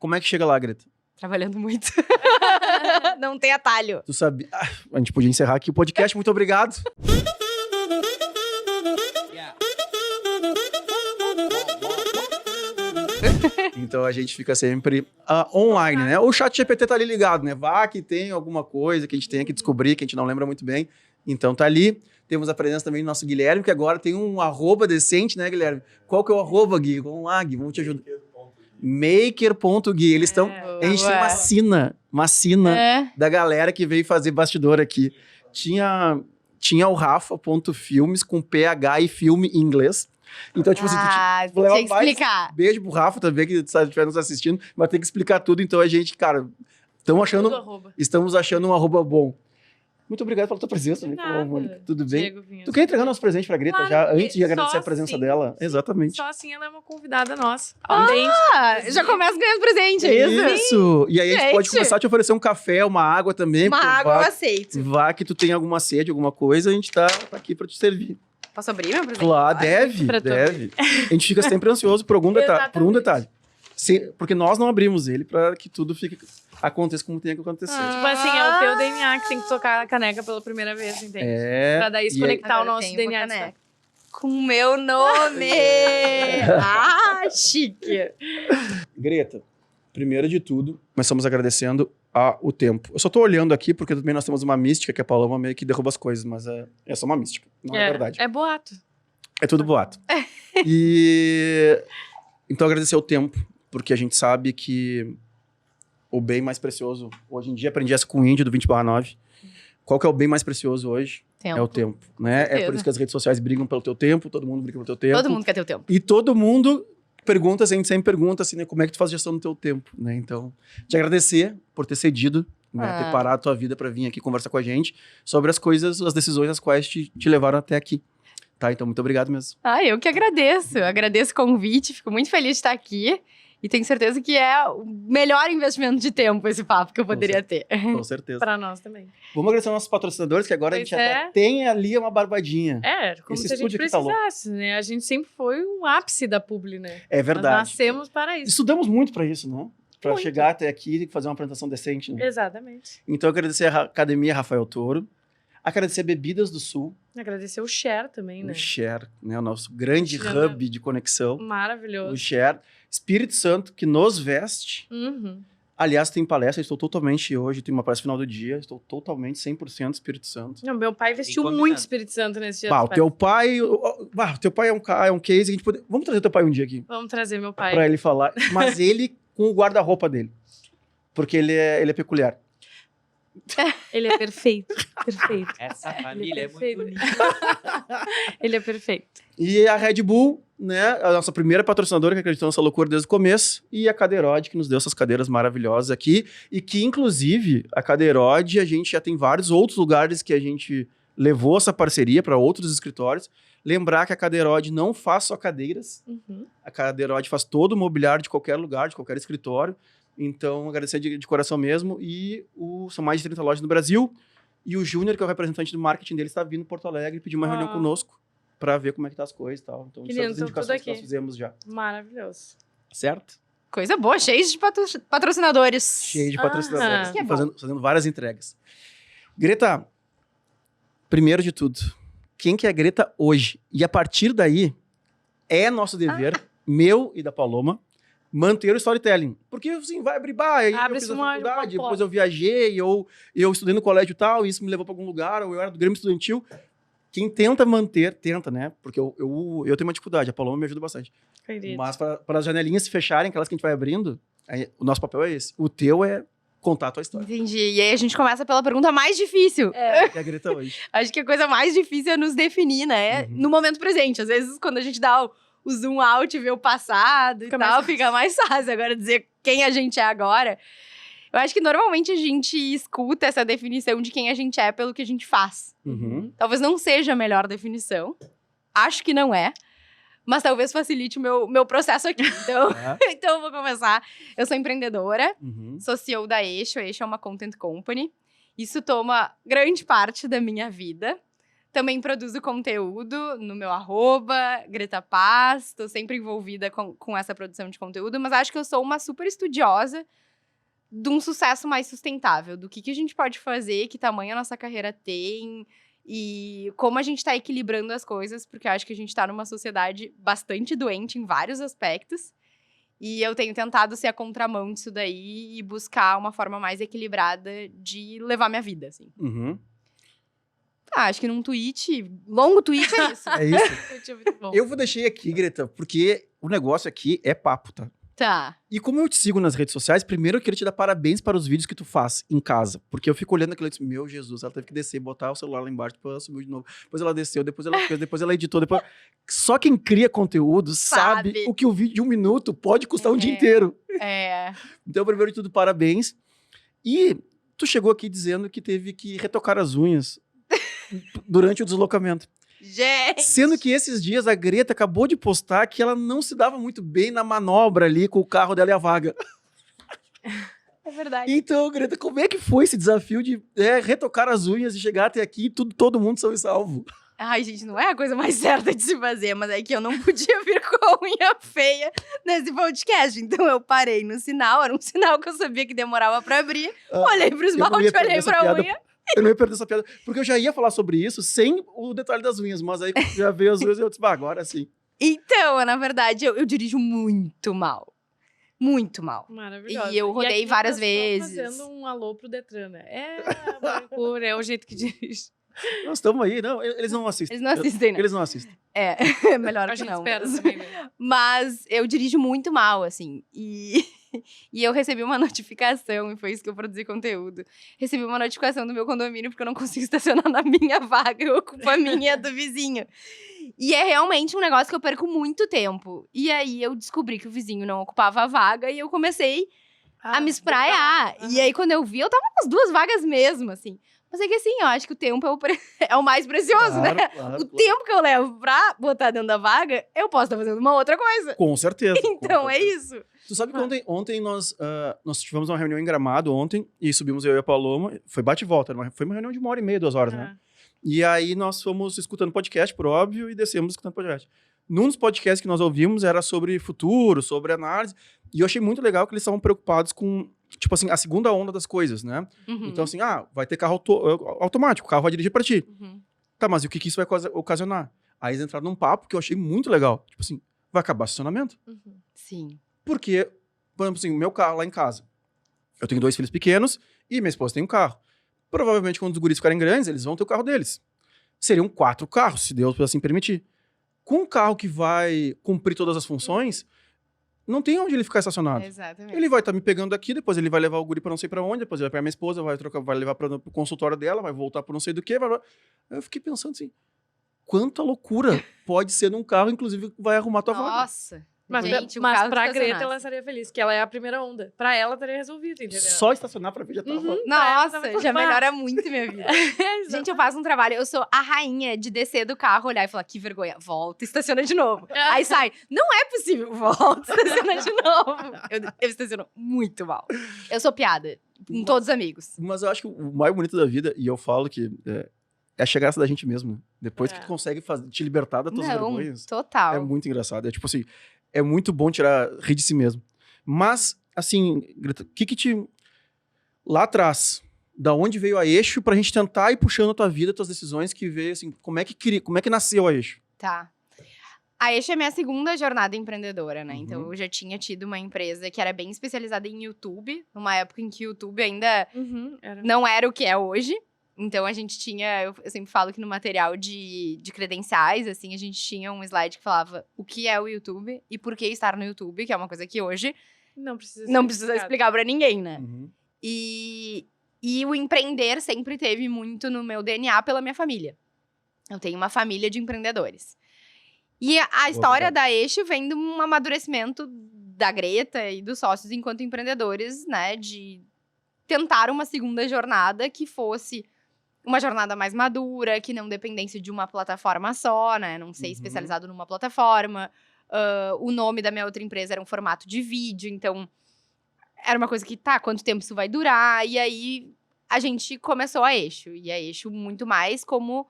Como é que chega lá, Greta? Trabalhando muito. Não tem atalho. Tu sabe... a gente podia encerrar aqui o podcast. Muito obrigado. Então a gente fica sempre online, né? O chat GPT tá ali ligado, né? Vá que tem alguma coisa que a gente tenha que descobrir, que a gente não lembra muito bem. Então tá ali. Temos a presença também do nosso Guilherme, que agora tem um arroba decente, né, Guilherme? Qual que é o arroba, Gui? Vamos lá, Gui, vamos te ajudar. Maker.gui. Eles estão... A gente tem uma sina da galera que veio fazer bastidor aqui. Tinha o Rafa.filmes com PH e filme em inglês. Então, tipo assim, tu tinha que explicar. Beijo pro Rafa também, que estiver nos assistindo, mas tem que explicar tudo. Então, a gente, cara, estamos achando um arroba bom. Muito obrigado pela tua presença. Mônica. Tudo bem? Diego Vinhas. Tu quer entregar nosso presente pra Greta Claro, já, antes de agradecer só a presença assim, dela? Exatamente. Só assim ela é uma convidada nossa. Já começa ganhando presente, é isso? Isso! E aí a gente pode Gente. começar a te oferecer um café, uma água também. Uma porque água eu aceito. Vá que tu tem alguma sede, alguma coisa, a gente tá aqui pra te servir. Posso abrir meu presente? Claro, deve. A gente fica sempre ansioso por algum detalhe. Por um detalhe. Porque nós não abrimos ele pra que tudo aconteça como tem que acontecer. Tipo assim, é o teu DNA que tem que tocar a caneca pela primeira vez, entende? Pra daí se conectar Agora o nosso tem DNA. uma caneca. Com o meu nome! Chique! Greta, primeiro de tudo, começamos agradecendo o tempo. Eu só tô olhando aqui porque também nós temos uma mística que a Paloma meio que derruba as coisas, mas é só uma mística, não é verdade. É boato. É tudo boato. Então agradecer o tempo, porque a gente sabe que o bem mais precioso, hoje em dia aprendi essa com o índio do 20/9. Qual que é o bem mais precioso hoje? Tempo. É o tempo, né? É por isso que as redes sociais brigam pelo teu tempo, todo mundo briga pelo teu tempo. Todo mundo quer ter o tempo. E todo mundo pergunta, a gente sempre pergunta assim, né, como é que tu faz gestão do teu tempo, né? Então, te agradecer por ter cedido, né, ter parado a tua vida para vir aqui conversar com a gente sobre as coisas, as decisões as quais te levaram até aqui. Tá? Então, muito obrigado mesmo. Eu que agradeço. Agradeço o convite, fico muito feliz de estar aqui. E tenho certeza que é o melhor investimento de tempo esse papo que eu poderia ter. Com certeza. Pra nós também. Vamos agradecer aos nossos patrocinadores, que agora a gente até tem ali uma barbadinha. Como Esse se a gente estúdio aqui tá louco. precisasse, né? A gente sempre foi um ápice da publi, né? É verdade. Nós nascemos para isso. Estudamos muito para isso, né? Para Muito. chegar até aqui e fazer uma apresentação decente, né? Exatamente. Então, agradecer a Academia Rafael Toro, agradecer a Bebidas do Sul, Agradecer o Share também, né? o Share, né? O nosso grande Chama- hub de conexão. O Maravilhoso. Share. Espírito Santo, que nos veste. Uhum. Aliás, tem palestra, estou totalmente hoje, tem uma palestra final do dia, estou totalmente 100% Espírito Santo. Não, meu pai vestiu combinado. muito Espírito Santo nesse dia. Bah, do o teu pai... o teu pai é um case, a gente pode... Vamos trazer teu pai um dia aqui, Vamos trazer meu pai. pra ele falar. Mas ele com o guarda-roupa dele. Porque ele é peculiar. Ele é perfeito. Perfeito. Essa família é muito perfeito. bonita. Ele é perfeito. E a Red Bull, né? A nossa primeira patrocinadora que acreditou nessa loucura desde o começo. E a Cadeirode, que nos deu essas cadeiras maravilhosas aqui. E que, inclusive, a Cadeirode, a gente já tem vários outros lugares que a gente levou essa parceria para outros escritórios. Lembrar que a Cadeirode não faz só cadeiras. Uhum. A Cadeirode faz todo o mobiliário de qualquer lugar, de qualquer escritório. Então, agradecer de coração mesmo. E são mais de 30 lojas no Brasil. E o Júnior, que é o representante do marketing dele, está vindo em Porto Alegre e pediu uma reunião conosco para ver como é que tá as coisas e tal. Então, Que são lindo, as então, indicações tudo que nós aqui. fizemos já. Maravilhoso. Certo? Coisa boa, cheio de patrocinadores. Cheio de patrocinadores. que é bom. Fazendo várias entregas. Greta, primeiro de tudo, quem que é a Greta hoje? E a partir daí, é nosso dever, meu e da Paloma, manter o storytelling. Porque, assim, vai abrir bar, aí eu Abre-se fiz a uma faculdade, depois porta. eu viajei, ou eu estudei no colégio e tal, e isso me levou para algum lugar, ou eu era do Grêmio Estudantil. Quem tenta manter, né? Porque eu tenho uma dificuldade, a Paloma me ajuda bastante. Querido. Mas para as janelinhas se fecharem, aquelas que a gente vai abrindo, aí, o nosso papel é esse. O teu é contar a tua história. Entendi. E aí a gente começa pela pergunta mais difícil. Que é a Greta hoje. Acho que a coisa mais difícil é nos definir, né? Uhum. No momento presente. Às vezes, quando a gente dá o zoom out e vê o passado Fica e mais tal, fácil. fica mais fácil. Agora, dizer quem a gente é agora. Eu acho que normalmente a gente escuta essa definição de quem a gente é pelo que a gente faz. Uhum. Talvez não seja a melhor definição. Acho que não é. Mas talvez facilite o meu processo aqui. Então, Tá? então eu vou começar. Eu sou empreendedora, Uhum. sou CEO da Eixo. A Eixo é uma content company. Isso toma grande parte da minha vida. Também produzo conteúdo no meu @Greta Paz. Tô sempre envolvida com essa produção de conteúdo, mas acho que eu sou uma super estudiosa de um sucesso mais sustentável, do que a gente pode fazer, que tamanho a nossa carreira tem e como a gente tá equilibrando as coisas, porque eu acho que a gente tá numa sociedade bastante doente em vários aspectos. E eu tenho tentado ser a contramão disso daí e buscar uma forma mais equilibrada de levar minha vida, assim. Uhum. Acho que num tweet, longo tweet é isso. É isso. Foi muito bom. Eu deixei aqui, Greta, porque o negócio aqui é papo, tá? Tá. E como eu te sigo nas redes sociais, primeiro eu queria te dar parabéns para os vídeos que tu faz em casa. Porque eu fico olhando aquilo e disse, meu Jesus, ela teve que descer, botar o celular lá embaixo, depois ela subiu de novo. Depois ela desceu, depois ela fez, depois ela editou, depois... Só quem cria conteúdo sabe o que o vídeo de 1 minuto pode custar um dia inteiro. Então, primeiro de tudo, parabéns. E tu chegou aqui dizendo que teve que retocar as unhas durante o deslocamento. Gente! Sendo que esses dias a Greta acabou de postar que ela não se dava muito bem na manobra ali com o carro dela e a vaga. É verdade. Então, Greta, como é que foi esse desafio de retocar as unhas e chegar até aqui e todo mundo são e salvo? Ai, gente, não é a coisa mais certa de se fazer, mas é que eu não podia vir com a unha feia nesse podcast. Então eu parei no sinal, era um sinal que eu sabia que demorava pra abrir. Olhei pro esmalte, olhei pra unha. Eu não ia perder essa piada, porque eu já ia falar sobre isso sem o detalhe das unhas, mas aí já veio as unhas e eu disse, agora sim. Então, na verdade, eu dirijo muito mal. Muito mal. Maravilhoso. E eu rodei aqui várias eu tô vezes. fazendo um alô pro Detran, né? A Mercúrio, é o jeito que dirige. Nós estamos aí, não, eles não assistem. Eles não assistem, né? Eles não assistem. É, melhor A que gente não. espera também, né? Mas eu dirijo muito mal, assim. E eu recebi uma notificação, e foi isso que eu produzi conteúdo. Recebi uma notificação do meu condomínio porque eu não consigo estacionar na minha vaga. Eu ocupo a minha e a do vizinho. E é realmente um negócio que eu perco muito tempo. E aí eu descobri que o vizinho não ocupava a vaga e eu comecei a me espraiar. E aí quando eu vi, eu tava com as 2 vagas mesmo, assim. Mas é que assim, eu acho que o tempo é o mais precioso, Claro, né? claro, O tempo que eu levo pra botar dentro da vaga, eu posso estar fazendo uma outra coisa. Com certeza. Então com é certeza. isso. Tu sabe que ontem nós tivemos uma reunião em Gramado ontem, e subimos eu e a Paloma, foi bate e volta, foi uma reunião de 1h30, 2 horas, né? E aí nós fomos escutando podcast, por óbvio, e descemos escutando podcast. Num dos podcasts que nós ouvimos era sobre futuro, sobre análise, e eu achei muito legal que eles estavam preocupados com, tipo assim, a segunda onda das coisas, né? Uhum. Então assim, vai ter carro automático, o carro vai dirigir pra ti. Uhum. Tá, mas e o que isso vai ocasionar? Aí eles entraram num papo que eu achei muito legal. Tipo assim, vai acabar o estacionamento. Uhum. Sim. Porque, por exemplo assim, o meu carro lá em casa, eu tenho 2 filhos pequenos e minha esposa tem um carro. Provavelmente, quando os guris ficarem grandes, eles vão ter o carro deles. Seriam 4 carros, se Deus assim permitir. Com um carro que vai cumprir todas as funções, não tem onde ele ficar estacionado. Exatamente. Ele vai estar me pegando aqui, depois ele vai levar o guri pra não sei pra onde, depois ele vai pegar minha esposa, vai levar pro consultório dela, vai voltar por não sei do que. Eu fiquei pensando assim, quanta loucura pode ser num carro, inclusive, que vai arrumar tua vaga. Nossa. Mas, Gente, mas um pra carro Greta, ela estaria feliz, que ela é a primeira onda. Pra ela, estaria resolvido, entendeu? Só estacionar pra ver já tava. Nossa, já melhora muito minha vida. Gente, eu faço um trabalho, eu sou a rainha de descer do carro, olhar e falar, que vergonha, volta, estaciona de novo. Aí sai, não é possível, volta, estaciona de novo. Eu estaciono muito mal. Eu sou piada, com todos os amigos. Mas eu acho que o mais bonito da vida, e eu falo que é a chegança da gente mesmo, né? Depois que tu consegue te libertar das tuas vergonhas. Total. É muito engraçado. É tipo assim, é muito bom rir de si mesmo. Mas, assim, Greta, o que te... Lá atrás, da onde veio a Eixo pra gente tentar ir puxando a tua vida, tuas decisões, que veio assim, como é que nasceu a Eixo? Tá. A Eixo é minha segunda jornada empreendedora, né? Uhum. Então, eu já tinha tido uma empresa que era bem especializada em YouTube, numa época em que o YouTube ainda não era o que é hoje. Então, a gente tinha... Eu sempre falo que no material de credenciais, assim, a gente tinha um slide que falava o que é o YouTube e por que estar no YouTube, que é uma coisa que hoje não precisa explicar pra ninguém, né? Uhum. E o empreender sempre teve muito no meu DNA pela minha família. Eu tenho uma família de empreendedores. E a história da Eixo vem de um amadurecimento da Greta e dos sócios enquanto empreendedores, né? De tentar uma segunda jornada que fosse uma jornada mais madura, que não dependesse de uma plataforma só, né? Não ser especializado numa plataforma. O nome da minha outra empresa era um formato de vídeo, então era uma coisa que, quanto tempo isso vai durar? E aí a gente começou a Eixo. E a Eixo muito mais como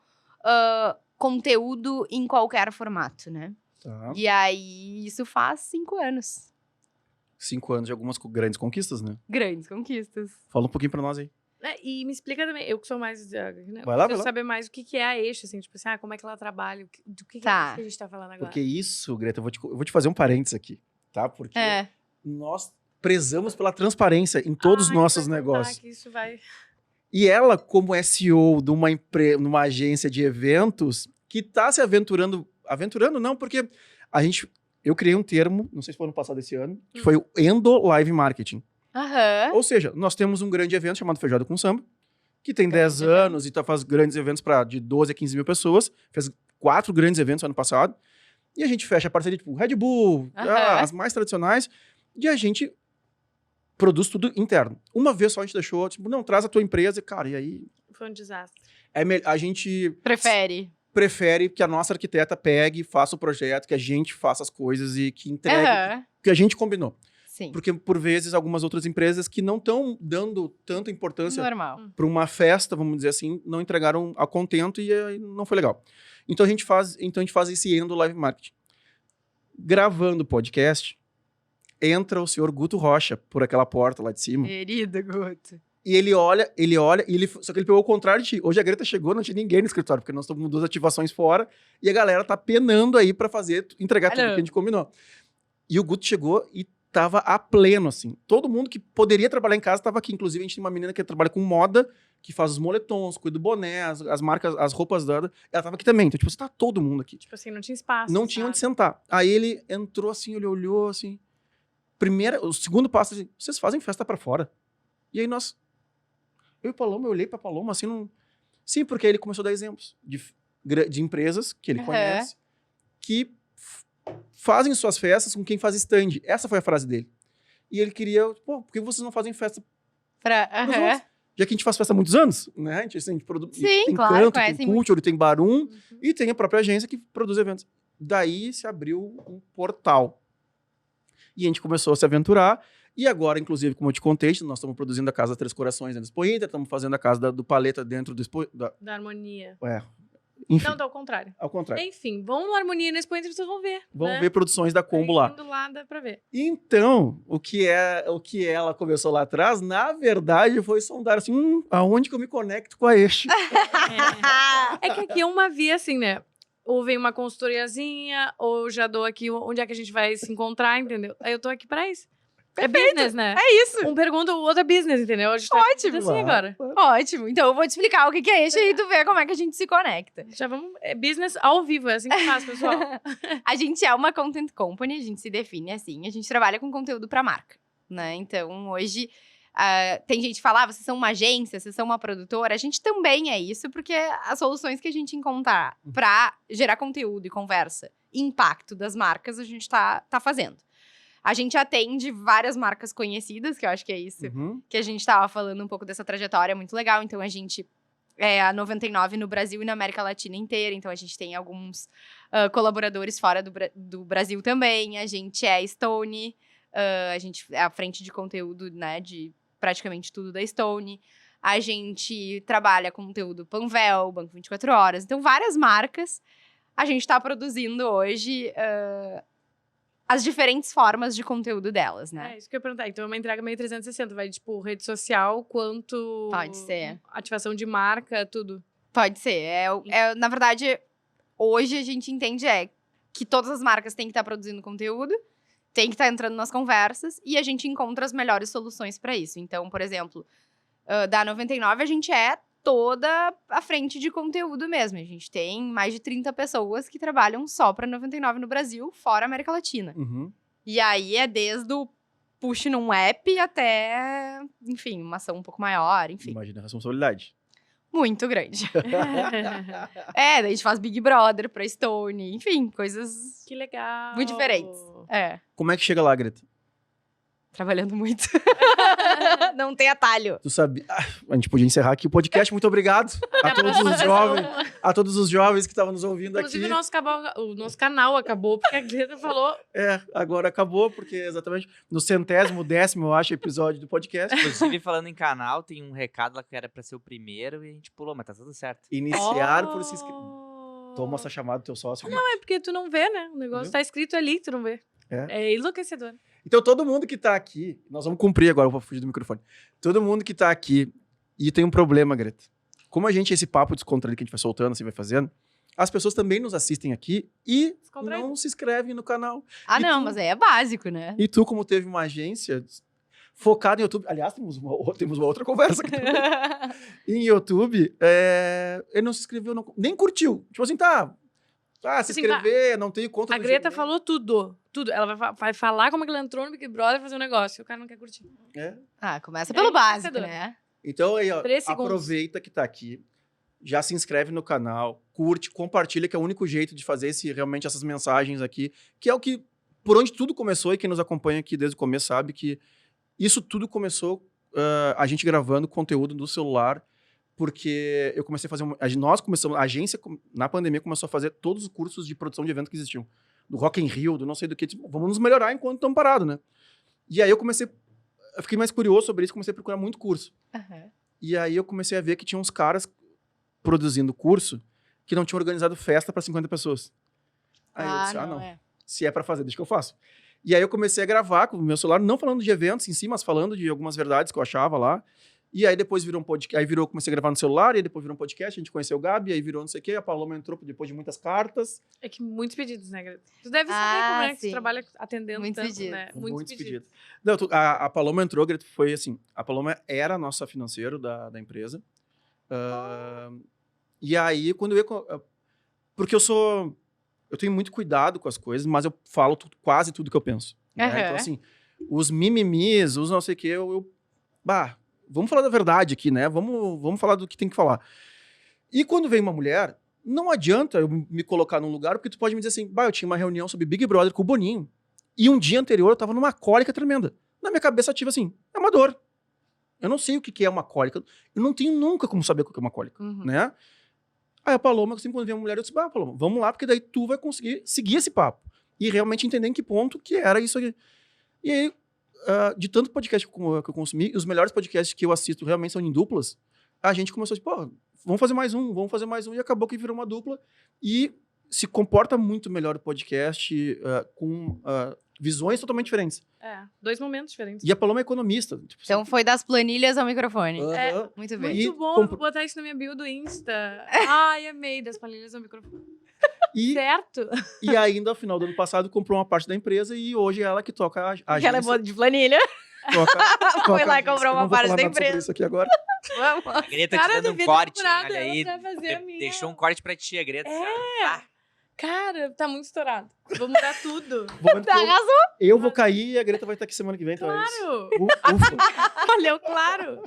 conteúdo em qualquer formato, né? Tá. E aí, isso faz 5 anos. 5 anos de algumas grandes conquistas, né? Grandes conquistas. Fala um pouquinho pra nós aí. E me explica também, eu que sou mais... Né, Vai lá, vai preciso lá. saber mais o que é a Eixo, assim, tipo assim, como é que ela trabalha, do que é Tá. isso que a gente tá falando agora. Porque isso, Greta, eu vou te fazer um parênteses aqui, tá? Porque nós prezamos pela transparência em todos os nossos negócios. Que isso vai... E ela, como SEO de numa agência de eventos, que tá se aventurando não, porque eu criei um termo, não sei se foi no passado esse ano, que foi o Endo Live Marketing. Aham. Ou seja, nós temos um grande evento chamado Feijoada com Samba, que tem 10 anos e faz grandes eventos para de 12 a 15 mil pessoas. Fez 4 grandes eventos ano passado. E a gente fecha a parceria, tipo, Red Bull, as mais tradicionais, e a gente produz tudo interno. Uma vez só a gente deixou, tipo, não, traz a tua empresa, cara, e aí... Foi um desastre. A gente... Prefere que a nossa arquiteta pegue, faça o projeto, que a gente faça as coisas e que entregue o que a gente combinou. Sim. Porque, por vezes, algumas outras empresas que não estão dando tanta importância Normal. para uma festa, vamos dizer assim, não entregaram a contento e aí não foi legal. Então a gente faz esse Endo Live Marketing. Gravando o podcast, entra o senhor Guto Rocha por aquela porta lá de cima. Querido Guto. E ele olha, só que ele pegou o contrário de ti. Hoje a Greta chegou, não tinha ninguém no escritório, porque nós estamos com 2 ativações fora, e a galera tá penando aí pra entregar tudo que a gente combinou. E o Guto chegou e tava a pleno, assim. Todo mundo que poderia trabalhar em casa tava aqui. Inclusive, a gente tem uma menina que trabalha com moda, que faz os moletons, cuida do boné, as marcas, as roupas dela. Ela tava aqui também. Então, tipo, você tá todo mundo aqui. Tipo assim, não tinha espaço. Não tinha onde sentar. Aí ele entrou assim, ele olhou assim. O segundo passo, assim, vocês fazem festa pra fora? E aí eu e o Paloma, eu olhei pra Paloma assim, não... Sim, porque aí ele começou a dar exemplos de empresas que ele conhece, que fazem suas festas com quem faz stand. Essa foi a frase dele. E ele queria, por que vocês não fazem festa pros outros? Já que a gente faz festa há muitos anos, né? A gente produz, tem claro, Canto, tem Culture, tem Barum, e tem a própria agência que produz eventos. Daí se abriu um portal. E a gente começou a se aventurar. E agora, inclusive, como eu te contei, nós estamos produzindo a Casa Três Corações dentro do Expo Inter, estamos fazendo a Casa do Paleta dentro do Expo... Da Harmonia. Enfim. Não, tá ao contrário. Ao contrário. Enfim, vão no Harmonia no Expo Inter, vocês vão ver. Vão ver produções da Combo lá. Indo lá, dá pra ver. Então, o que ela começou lá atrás, na verdade, foi sondar assim, aonde que eu me conecto com a Eixo? É que aqui é uma via assim, né? Ou vem uma consultoriazinha, ou já dou aqui onde é que a gente vai se encontrar, entendeu? Aí eu tô aqui pra isso. Perfeito. É business, né? É isso. Um pergunta, o outro é business, entendeu? A gente tá Ótimo. assim agora. Ótimo. Então eu vou te explicar o que é Eixo e tu vê como é que a gente se conecta. Já vamos... É business ao vivo, é assim que faz, pessoal. A gente é uma content company, a gente se define assim. A gente trabalha com conteúdo pra marca, né? Então, hoje... tem gente que fala, vocês são uma agência, vocês são uma produtora. A gente também é isso, porque as soluções que a gente encontrar pra gerar conteúdo e conversa e impacto das marcas, a gente tá fazendo. A gente atende várias marcas conhecidas, que eu acho que é isso que a gente tava falando um pouco dessa trajetória, muito legal. Então, a gente é a 99 no Brasil e na América Latina inteira. Então, a gente tem alguns colaboradores fora do Brasil também. A gente é Stone, a gente é à frente de conteúdo, né, de praticamente tudo da Stone. A gente trabalha com conteúdo Panvel, Banco 24 Horas. Então, várias marcas. A gente tá produzindo hoje... as diferentes formas de conteúdo delas, né? É isso que eu ia perguntar. Então é uma entrega meio 360. Vai, tipo, rede social, quanto... Pode ser. Ativação de marca, tudo. Pode ser. Na verdade, hoje a gente entende que todas as marcas têm que estar produzindo conteúdo, tem que estar entrando nas conversas, e a gente encontra as melhores soluções para isso. Então, por exemplo, da 99, a gente é toda a frente de conteúdo mesmo. A gente tem mais de 30 pessoas que trabalham só para 99 no Brasil, fora América Latina. E aí é desde o push num app até, enfim, uma ação um pouco maior, enfim. Imagina a responsabilidade. Muito grande. Daí a gente faz Big Brother pra Stone, enfim, coisas... Que legal. Muito diferentes. Como é que chega lá, Greta? Trabalhando muito. Não tem atalho. Tu sabia? A gente podia encerrar aqui o podcast. Muito obrigado a todos os jovens que estavam nos ouvindo Inclusive, aqui. o nosso canal acabou, porque a Greta falou... Agora acabou, porque exatamente no 110º, eu acho, episódio do podcast. Inclusive, falando em canal, tem um recado lá que era pra ser o primeiro e a gente pulou, mas tá tudo certo. Iniciar por se inscrever. Toma essa chamada do teu sócio. Não, é porque tu não vê, né? O negócio tá escrito ali, tu não vê. É enlouquecedor. Então, todo mundo que tá aqui, nós vamos cumprir agora, eu vou fugir do microfone. Todo mundo que tá aqui e tem um problema, Greta. Como a gente, esse papo descontraído que a gente vai soltando, assim, vai fazendo, as pessoas também nos assistem aqui e não se inscrevem no canal. Ah, não, mas aí é básico, né? E tu, como teve uma agência focada em YouTube, aliás, temos uma outra conversa aqui também. Em YouTube, ele não se inscreveu, nem curtiu. Tipo assim, se inscrever, não tenho conta. A Greta falou tudo. Ela vai falar como é que ela entrou no Big Brother fazer um negócio. E o cara não quer curtir. Começa pelo básico, né? Então aí, ó, 3 segundos. aproveita que tá aqui, já se inscreve no canal, curte, compartilha, que é o único jeito de fazer realmente essas mensagens aqui, que é o que, por onde tudo começou, e quem nos acompanha aqui desde o começo sabe que isso tudo começou a gente gravando conteúdo do celular, porque eu comecei a fazer... a agência, na pandemia, começou a fazer todos os cursos de produção de evento que existiam. Do Rock in Rio, do não sei do que. Tipo, vamos nos melhorar enquanto estamos parados, né? E aí eu fiquei mais curioso sobre isso, comecei a procurar muito curso. Uhum. E aí eu comecei a ver que tinha uns caras produzindo curso que não tinham organizado festa para 50 pessoas. Aí eu disse, não. Se é para fazer, deixa que eu faço. E aí eu comecei a gravar com o meu celular, não falando de eventos em si, mas falando de algumas verdades que eu achava lá. E aí depois virou um podcast, comecei a gravar no celular, e depois virou um podcast, a gente conheceu o Gabi, aí virou não sei o quê, a Paloma entrou depois de muitas cartas. É que muitos pedidos, né, Greta? Tu deve saber como é que tu trabalha atendendo muitos tanto, pedidos. né? Muitos pedidos. Não, a Paloma entrou, Greta, foi assim, a Paloma era a nossa financeira da empresa. E aí, quando eu ia... Porque eu tenho muito cuidado com as coisas, mas eu falo quase tudo que eu penso. Né? Então, assim, os mimimis, os não sei o quê, vamos falar da verdade aqui, né? Vamos falar do que tem que falar. E quando vem uma mulher, não adianta eu me colocar num lugar, porque tu pode me dizer assim, eu tinha uma reunião sobre Big Brother com o Boninho, e um dia anterior eu tava numa cólica tremenda. Na minha cabeça ativa assim, é uma dor. Eu não sei o que é uma cólica. Eu não tenho nunca como saber o que é uma cólica, né? Aí a Paloma, sempre quando vem uma mulher, eu disse, Paloma, vamos lá, porque daí tu vai conseguir seguir esse papo. E realmente entender em que ponto que era isso aqui. E aí, de tanto podcast que eu consumi, os melhores podcasts que eu assisto realmente são em duplas, a gente começou a vamos fazer mais um, e acabou que virou uma dupla, e se comporta muito melhor o podcast com visões totalmente diferentes. 2 momentos diferentes. E a Paloma é economista. Tipo, então foi das planilhas ao microfone. Muito bem. Muito bom, vou botar isso na minha bio do Insta. Ai, amei, das planilhas ao microfone. Certo. E ainda, ao final do ano passado, comprou uma parte da empresa e hoje é ela que toca a agência. Ela é boa de planilha. Foi lá e comprou uma parte da empresa. Isso aqui agora. Vamos. A Greta te dando um corte, olha aí. Fazer Deixou um corte pra ti, a Greta. Cara, tá muito estourado. Vou mudar tudo. Arrasou. Eu vou cair e a Greta vai estar aqui semana que vem. Claro. Então ufa. Valeu, claro.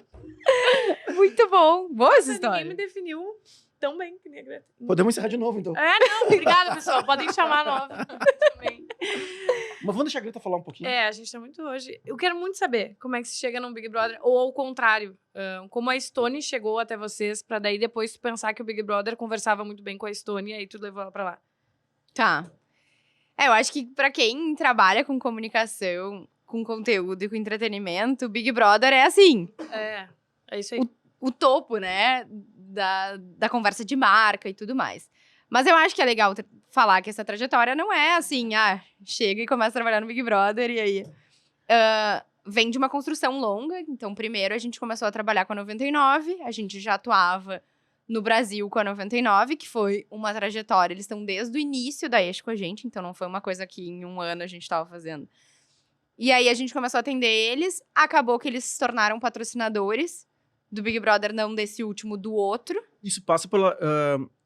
Muito bom. Boa essa história. Ninguém me definiu tão bem que nem a Greta. Podemos encerrar de novo, então. Não, obrigada, pessoal. Podem chamar nova também. Mas vamos deixar a Greta falar um pouquinho. A gente tá muito hoje. Eu quero muito saber como é que se chega num Big Brother, ou ao contrário, como a Stone chegou até vocês, pra daí depois tu pensar que o Big Brother conversava muito bem com a Stone, e aí tu levou ela pra lá. Tá. Eu acho que pra quem trabalha com comunicação, com conteúdo e com entretenimento, o Big Brother é assim. É isso aí. O topo, né, da conversa de marca e tudo mais. Mas eu acho que é legal falar que essa trajetória não é assim, chega e começa a trabalhar no Big Brother e aí... vem de uma construção longa. Então, primeiro, a gente começou a trabalhar com a 99, a gente já atuava no Brasil com a 99, que foi uma trajetória. Eles estão desde o início da Eixo com a gente, então não foi uma coisa que em um ano a gente estava fazendo. E aí, a gente começou a atender eles, acabou que eles se tornaram patrocinadores do Big Brother, não desse último, do outro. Isso passa pela...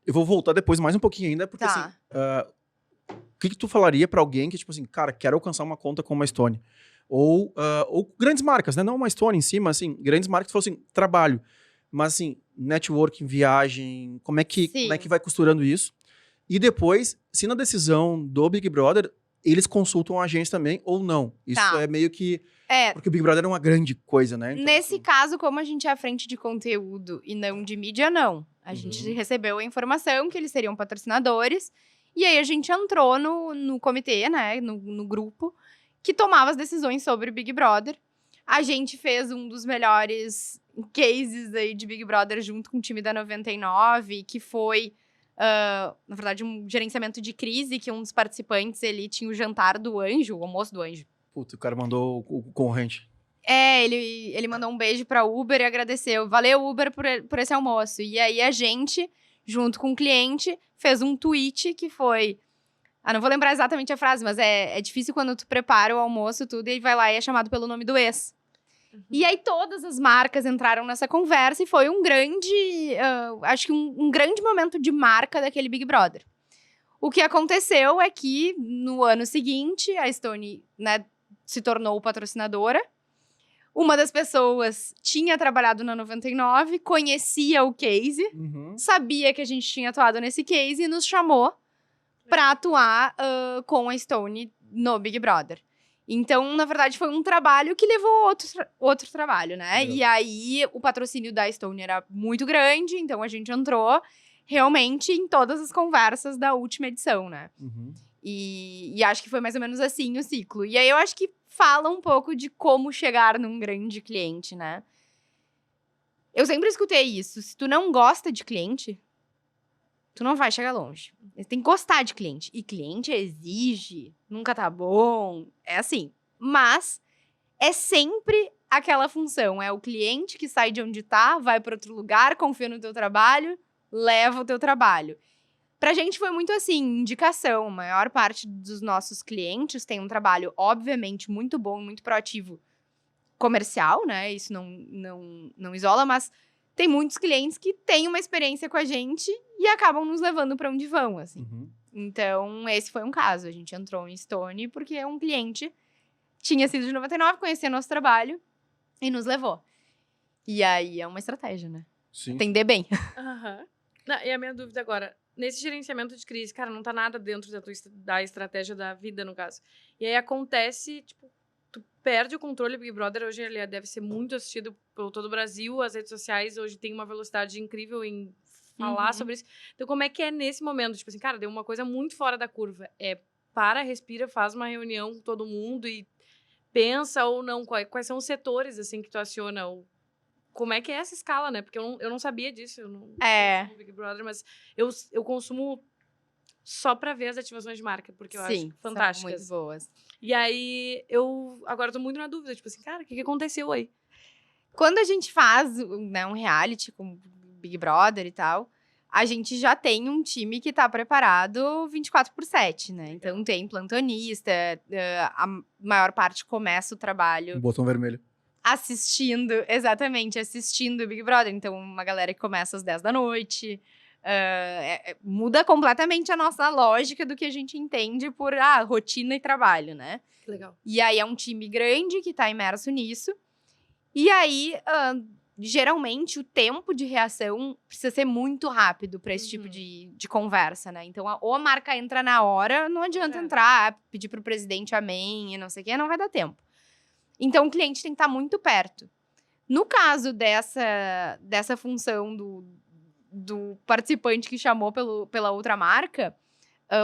eu vou voltar depois mais um pouquinho ainda, porque assim... o que tu falaria pra alguém que, tipo assim, cara, quero alcançar uma conta com uma Stone? Ou grandes marcas, né? Não uma Stone em si, mas assim, grandes marcas que fossem trabalho. Mas assim, networking, viagem, como é que vai costurando isso? E depois, se na decisão do Big Brother, eles consultam a agência também ou não. Isso Tá. é meio que... É, Porque o Big Brother é uma grande coisa, né? Então, nesse assim, caso, como a gente é à frente de conteúdo e não de mídia, não. A gente recebeu a informação que eles seriam patrocinadores. E aí a gente entrou no comitê, né? No grupo, que tomava as decisões sobre o Big Brother. A gente fez um dos melhores cases aí de Big Brother junto com o time da 99, que foi, na verdade, um gerenciamento de crise, que um dos participantes, ele tinha o jantar do anjo, o almoço do anjo. puta, o cara mandou o concorrente. Ele mandou um beijo pra Uber e agradeceu. Valeu, Uber, por esse almoço. E aí a gente, junto com o cliente, fez um tweet que foi... não vou lembrar exatamente a frase, mas é difícil quando tu prepara o almoço, tudo, e vai lá e é chamado pelo nome do ex. E aí todas as marcas entraram nessa conversa e foi um grande... acho que um grande momento de marca daquele Big Brother. O que aconteceu é que, no ano seguinte, a Stone, né, se tornou patrocinadora. Uma das pessoas tinha trabalhado na 99, conhecia o case, sabia que a gente tinha atuado nesse case e nos chamou pra atuar com a Stone no Big Brother. Então, na verdade, foi um trabalho que levou outro trabalho, né? E aí, o patrocínio da Stone era muito grande, então a gente entrou realmente em todas as conversas da última edição, né? E acho que foi mais ou menos assim o ciclo. E aí, eu acho que fala um pouco de como chegar num grande cliente, né? Eu sempre escutei isso. Se tu não gosta de cliente, tu não vai chegar longe. Você tem que gostar de cliente. E cliente exige, nunca tá bom. É assim. Mas é sempre aquela função. É o cliente que sai de onde tá, vai para outro lugar, confia no teu trabalho, leva o teu trabalho. Pra gente foi muito assim, indicação. A maior parte dos nossos clientes tem um trabalho, obviamente, muito bom, muito proativo comercial, né? Isso não isola, mas tem muitos clientes que têm uma experiência com a gente e acabam nos levando pra onde vão, assim. Então, esse foi um caso. A gente entrou em Stone porque um cliente tinha sido de 99, conhecia nosso trabalho e nos levou. E aí é uma estratégia, né? Sim. Atender bem. E a minha dúvida agora, nesse gerenciamento de crise, cara, não tá nada dentro da estratégia da vida, no caso. E aí acontece, tipo, tu perde o controle. Big Brother hoje ele deve ser muito assistido por todo o Brasil. As redes sociais hoje tem uma velocidade incrível em falar sobre isso. Então, como é que é nesse momento? Tipo assim, cara, deu uma coisa muito fora da curva. Para, respira, faz uma reunião com todo mundo e pensa ou não. Quais são os setores, assim, que tu aciona? Ou como é que é essa escala, né? Porque eu não sabia disso. Eu não consumo Big Brother, mas eu consumo só pra ver as ativações de marca, porque eu acho fantásticas. São muito boas. E aí, agora tô muito na dúvida, tipo assim, cara, o que aconteceu aí? Quando a gente faz, né, um reality com Big Brother e tal, a gente já tem um time que tá preparado 24/7, né? Então tem plantonista, a maior parte começa o trabalho Um botão vermelho. assistindo o Big Brother. Então, uma galera que começa às 10 da noite. Muda completamente a nossa lógica do que a gente entende por rotina e trabalho, né? Que legal. E aí é um time grande que tá imerso nisso. E aí, geralmente, o tempo de reação precisa ser muito rápido para esse tipo de conversa, né? Então, ou a marca entra na hora, não adianta entrar, pedir pro presidente amém e não sei o quê, não vai dar tempo. Então, o cliente tem que estar muito perto. No caso dessa função do participante que chamou pela outra marca,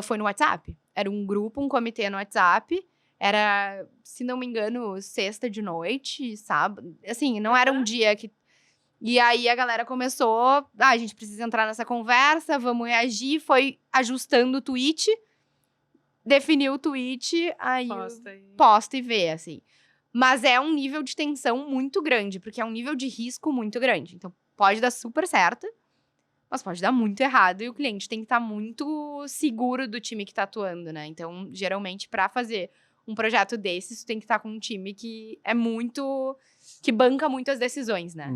foi no WhatsApp. Era um grupo, um comitê no WhatsApp. Era, se não me engano, sexta de noite, sábado. Assim, não era um dia que... E aí, a galera começou... a gente precisa entrar nessa conversa, vamos reagir. Foi ajustando o tweet, definiu o tweet, aí posta e vê, assim. Mas é um nível de tensão muito grande, porque é um nível de risco muito grande. Então, pode dar super certo, mas pode dar muito errado. E o cliente tem que estar muito seguro do time que está atuando, né? Então, geralmente, para fazer um projeto desses, tu tem que estar com um time que é muito... que banca muito as decisões, né?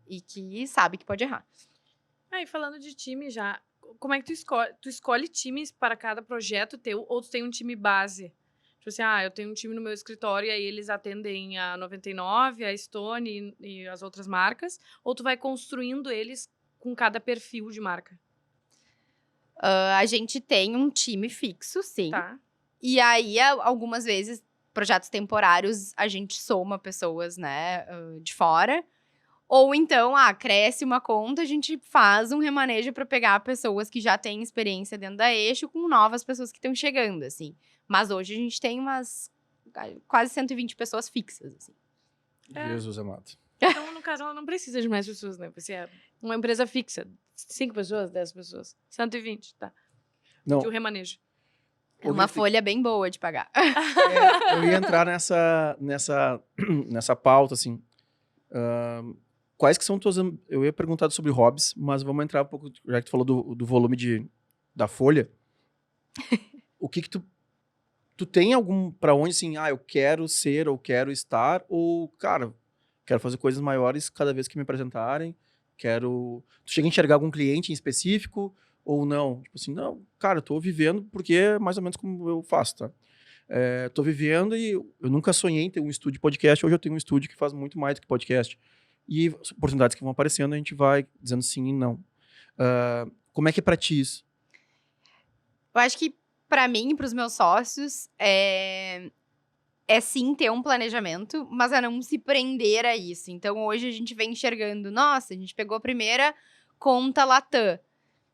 E que sabe que pode errar. E falando de time já, como é que tu escolhe times para cada projeto teu, ou tu tem um time base? Tipo assim, eu tenho um time no meu escritório e aí eles atendem a 99, a Stone e as outras marcas, ou tu vai construindo eles com cada perfil de marca? A gente tem um time fixo, sim. Tá. E aí, algumas vezes, projetos temporários, a gente soma pessoas, né, de fora. Ou então, cresce uma conta, a gente faz um remanejo para pegar pessoas que já têm experiência dentro da Eixo com novas pessoas que estão chegando, assim. Mas hoje a gente tem umas quase 120 pessoas fixas, assim. Jesus amado. Então, no caso, ela não precisa de mais pessoas, né? Você é uma empresa fixa. 5 pessoas, 10 pessoas. 120, tá. Não, De um remanejo. É uma folha bem boa de pagar. eu ia entrar nessa pauta, assim. Quais que são tuas... Eu ia perguntar sobre hobbies, mas vamos entrar um pouco... Já que tu falou do volume da folha. O que tu tem algum... Pra onde, assim, eu quero ser ou quero estar? Ou, cara, quero fazer coisas maiores cada vez que me apresentarem? Tu chega a enxergar algum cliente em específico? Ou não? Tipo assim, não, cara, eu tô vivendo porque é mais ou menos como eu faço, tá? Tô vivendo e eu nunca sonhei em ter um estúdio de podcast. Hoje eu tenho um estúdio que faz muito mais do que podcast. E as oportunidades que vão aparecendo, a gente vai dizendo sim e não. Como é que é pra ti isso? Eu acho que, pra mim e pros meus sócios, é sim ter um planejamento, mas é não se prender a isso. Então, hoje a gente vem enxergando, nossa, a gente pegou a primeira conta Latam.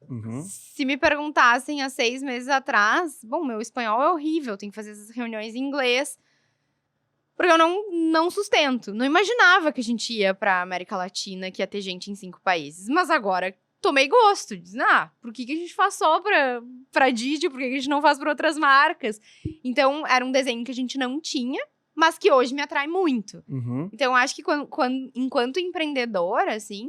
Uhum. Se me perguntassem há 6 meses atrás, bom, meu espanhol é horrível, tenho que fazer essas reuniões em inglês, porque eu não sustento. Não imaginava que a gente ia pra América Latina, que ia ter gente em 5 países. Mas agora tomei gosto. Diz, por que a gente faz só pra Didi? Por que a gente não faz pra outras marcas? Então, era um desenho que a gente não tinha, mas que hoje me atrai muito. Uhum. Então, eu acho que enquanto empreendedora, assim,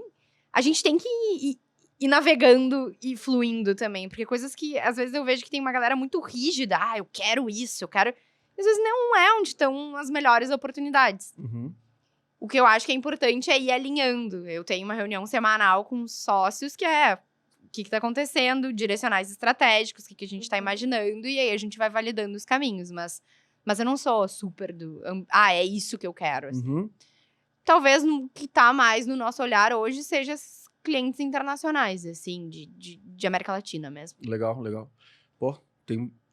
a gente tem que ir navegando e fluindo também. Porque coisas que, às vezes, eu vejo que tem uma galera muito rígida. Eu quero isso, eu quero... Às vezes não é onde estão as melhores oportunidades. Uhum. O que eu acho que é importante é ir alinhando. Eu tenho uma reunião semanal com sócios que é o que está acontecendo, direcionais estratégicos, o que a gente está imaginando, e aí a gente vai validando os caminhos. Mas eu não sou super é isso que eu quero. Assim. Uhum. Talvez o que está mais no nosso olhar hoje seja clientes internacionais, assim, de América Latina mesmo. Legal. Pô,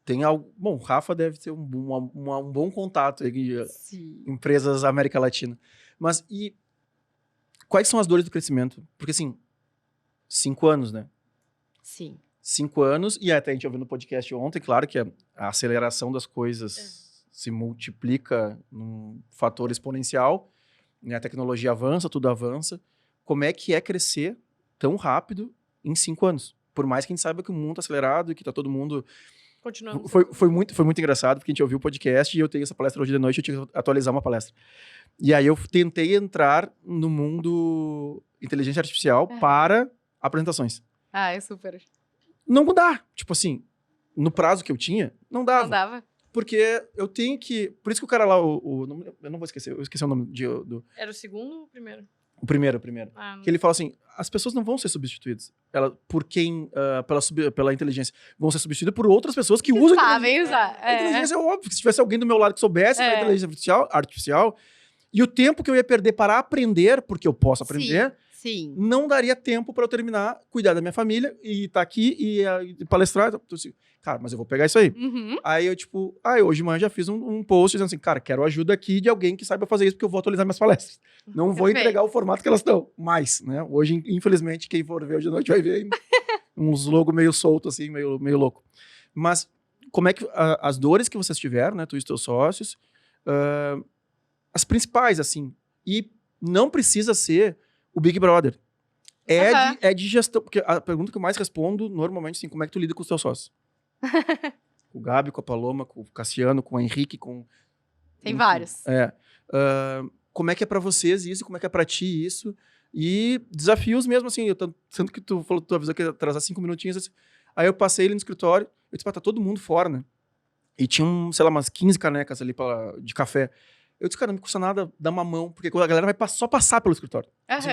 tem algo... Bom, o Rafa deve ter um bom contato aí de empresas América Latina. Mas, e quais são as dores do crescimento? Porque, assim, 5 anos, né? Sim. 5 anos, e até a gente ouviu no podcast ontem, claro que a aceleração das coisas se multiplica num fator exponencial, né? A tecnologia avança, tudo avança. Como é que é crescer tão rápido em 5 anos? Por mais que a gente saiba que o mundo está acelerado e que está todo mundo... Continuamos. Foi muito engraçado, porque a gente ouviu o podcast e eu tenho essa palestra hoje de noite, eu tinha que atualizar uma palestra. E aí eu tentei entrar no mundo inteligência artificial para apresentações. É super. Não dá. Tipo assim, no prazo que eu tinha, não dava. Não dava. Porque eu tenho que... Por isso que o cara lá, eu não vou esquecer, eu esqueci o nome do... Era o segundo ou o primeiro? O primeiro. Que ele fala assim, as pessoas não vão ser substituídas. Pela inteligência. Vão ser substituídas por outras pessoas que usam a inteligência. Usar. A inteligência é óbvio. Se tivesse alguém do meu lado que soubesse da inteligência artificial, e o tempo que eu ia perder para aprender, porque eu posso aprender, Sim. não daria tempo para eu terminar, cuidar da minha família, e estar aqui e palestrar. Então, assim, cara, mas eu vou pegar isso aí. Uhum. Aí eu, hoje de manhã já fiz um post dizendo assim, cara, quero ajuda aqui de alguém que saiba fazer isso, porque eu vou atualizar minhas palestras. Não vou entregar o formato que elas estão, mas, né? Hoje, infelizmente, quem for ver hoje de noite vai ver uns logos meio soltos, assim, meio louco. Mas, como é que as dores que vocês tiveram, né, tu e os teus sócios, as principais, assim, e não precisa ser o Big Brother. É de gestão, porque a pergunta que eu mais respondo, normalmente, assim, como é que tu lida com os teus sócios? Com o Gabi, com a Paloma, com o Cassiano, com o Henrique, com... Tem vários. Como é que é pra vocês isso? Como é que é pra ti isso? E desafios mesmo, assim, sendo que tu falou, tu avisou que ia atrasar 5 minutinhos, assim, aí eu passei ele no escritório, eu disse, tá todo mundo fora, né? E tinha, sei lá, umas 15 canecas ali de café. Eu disse, cara, não me custa nada dar uma mão, porque a galera vai só passar pelo escritório. Assim,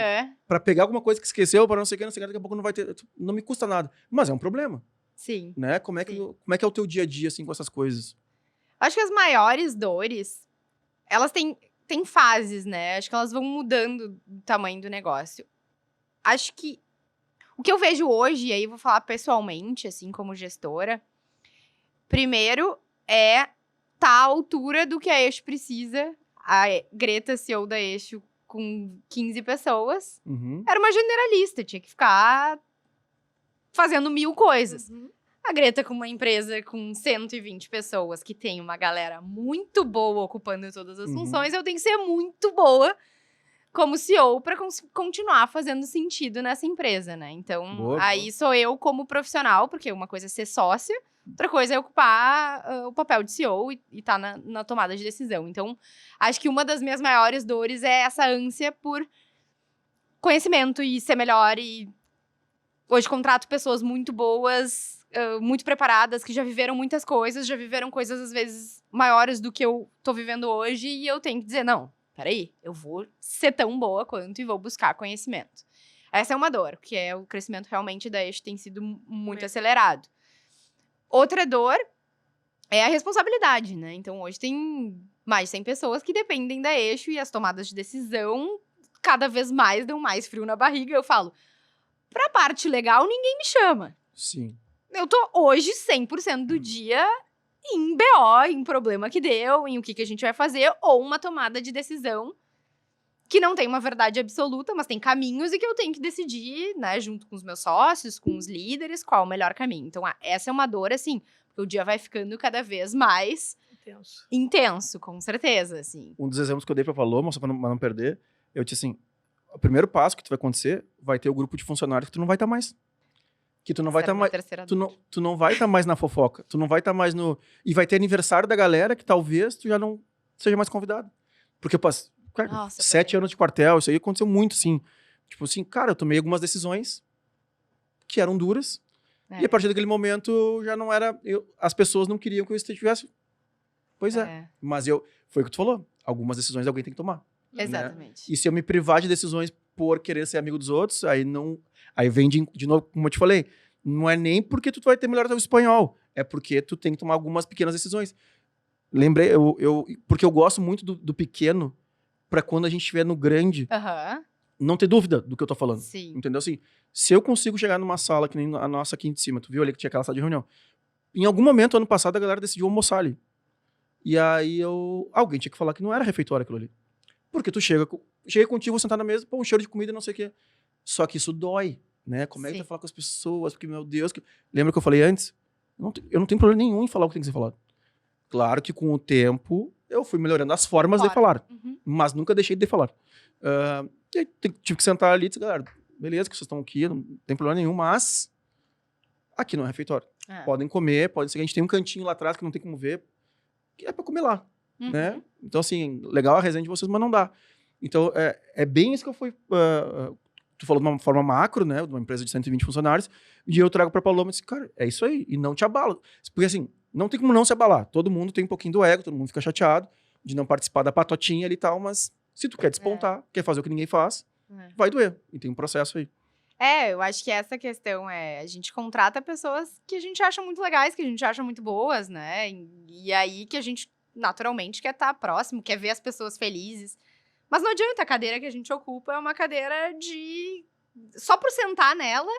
pra pegar alguma coisa que esqueceu, para não sei o que, daqui a pouco não vai ter. Não me custa nada. Mas é um problema. Sim. Né? Como é que é o teu dia a dia, assim, com essas coisas? Acho que as maiores dores, elas têm fases, né? Acho que elas vão mudando o tamanho do negócio. Acho que o que eu vejo hoje, e aí eu vou falar pessoalmente, assim, como gestora, primeiro, tá à altura do que a Eixo precisa. A Greta, CEO da Eixo, com 15 pessoas, Uhum. era uma generalista, tinha que ficar fazendo 1000 coisas. Uhum. A Greta, com uma empresa com 120 pessoas, que tem uma galera muito boa ocupando todas as Uhum. funções, eu tenho que ser muito boa como CEO para continuar fazendo sentido nessa empresa, né? Então, Boa, aí boa. sou eu como profissional, porque uma coisa é ser sócia, outra coisa é ocupar o papel de CEO e tá na tomada de decisão. Então, acho que uma das minhas maiores dores é essa ânsia por conhecimento e ser melhor. E hoje contrato pessoas muito boas, muito preparadas, que já viveram muitas coisas, já viveram coisas às vezes maiores do que eu tô vivendo hoje, e eu tenho que dizer, não, peraí, eu vou ser tão boa quanto e vou buscar conhecimento. Essa é uma dor, que é o crescimento realmente da Eixo tem sido muito acelerado. Outra dor é a responsabilidade, né? Então, hoje tem mais de 100 pessoas que dependem da Eixo e as tomadas de decisão cada vez mais dão mais frio na barriga. Eu falo, pra parte legal, ninguém me chama. Sim. Eu tô hoje 100% do dia em BO, em problema que deu, em o que a gente vai fazer, ou uma tomada de decisão que não tem uma verdade absoluta, mas tem caminhos e que eu tenho que decidir, né, junto com os meus sócios, com os líderes, qual é o melhor caminho. Então, essa é uma dor, assim, porque o dia vai ficando cada vez mais Intenso. intenso, com certeza, assim. Um dos exemplos que eu dei pra Paloma, só pra não perder, eu disse assim, o primeiro passo que tu vai acontecer, vai ter o grupo de funcionários que tu não vai estar mais. Que tu não vai Essa estar era a minha mais... terceira Tu dor. não vai estar mais na fofoca. Tu não vai estar mais no... E vai ter aniversário da galera que talvez tu já não seja mais convidado. Porque eu passei... Cara, Nossa, 7 anos de quartel, isso aí aconteceu muito, sim. Tipo assim, cara, eu tomei algumas decisões que eram duras. É. E a partir daquele momento já não era... as pessoas não queriam que eu estivesse... Pois é. Mas foi o que tu falou. Algumas decisões alguém tem que tomar. Exatamente. E se eu me privar de decisões por querer ser amigo dos outros, aí não... Aí vem de novo, como eu te falei, não é nem porque tu vai ter melhor teu espanhol, é porque tu tem que tomar algumas pequenas decisões. Lembrei, porque eu gosto muito do pequeno, pra quando a gente estiver no grande, Aham, não ter dúvida do que eu tô falando. sim. Entendeu? Assim, se eu consigo chegar numa sala, que nem a nossa aqui em cima, tu viu ali que tinha aquela sala de reunião, em algum momento, ano passado, a galera decidiu almoçar ali. E aí alguém tinha que falar que não era refeitório aquilo ali. Porque tu chega contigo, vou sentar na mesa, pô, um cheiro de comida e não sei o quê. Só que isso dói, né? Como é que tu Sim. vai falar com as pessoas? Porque, meu Deus... Lembra que eu falei antes? Eu não tenho problema nenhum em falar o que tem que ser falado. Claro que com o tempo eu fui melhorando as formas de falar. Uhum. Mas nunca deixei de falar. E aí tive que sentar ali e dizer, galera, beleza que vocês estão aqui, não tem problema nenhum, mas aqui não é refeitório. É. Podem comer, pode ser que a gente tem um cantinho lá atrás que não tem como ver, que é pra comer lá, Uhum. né? Então, assim, legal a resenha de vocês, mas não dá. Então, é bem isso que eu fui... tu falou de uma forma macro, né? De uma empresa de 120 funcionários, e eu trago pra Paloma e disse, cara, é isso aí, e não te abala. Porque, assim, não tem como não se abalar. Todo mundo tem um pouquinho do ego, todo mundo fica chateado de não participar da patotinha ali e tal, mas se tu quer despontar, quer fazer o que ninguém faz, vai doer. E tem um processo aí. Eu acho que essa questão a gente contrata pessoas que a gente acha muito legais, que a gente acha muito boas, né? E aí que a gente, naturalmente, quer estar próximo, quer ver as pessoas felizes. Mas não adianta, a cadeira que a gente ocupa é uma cadeira de... Só por sentar nela,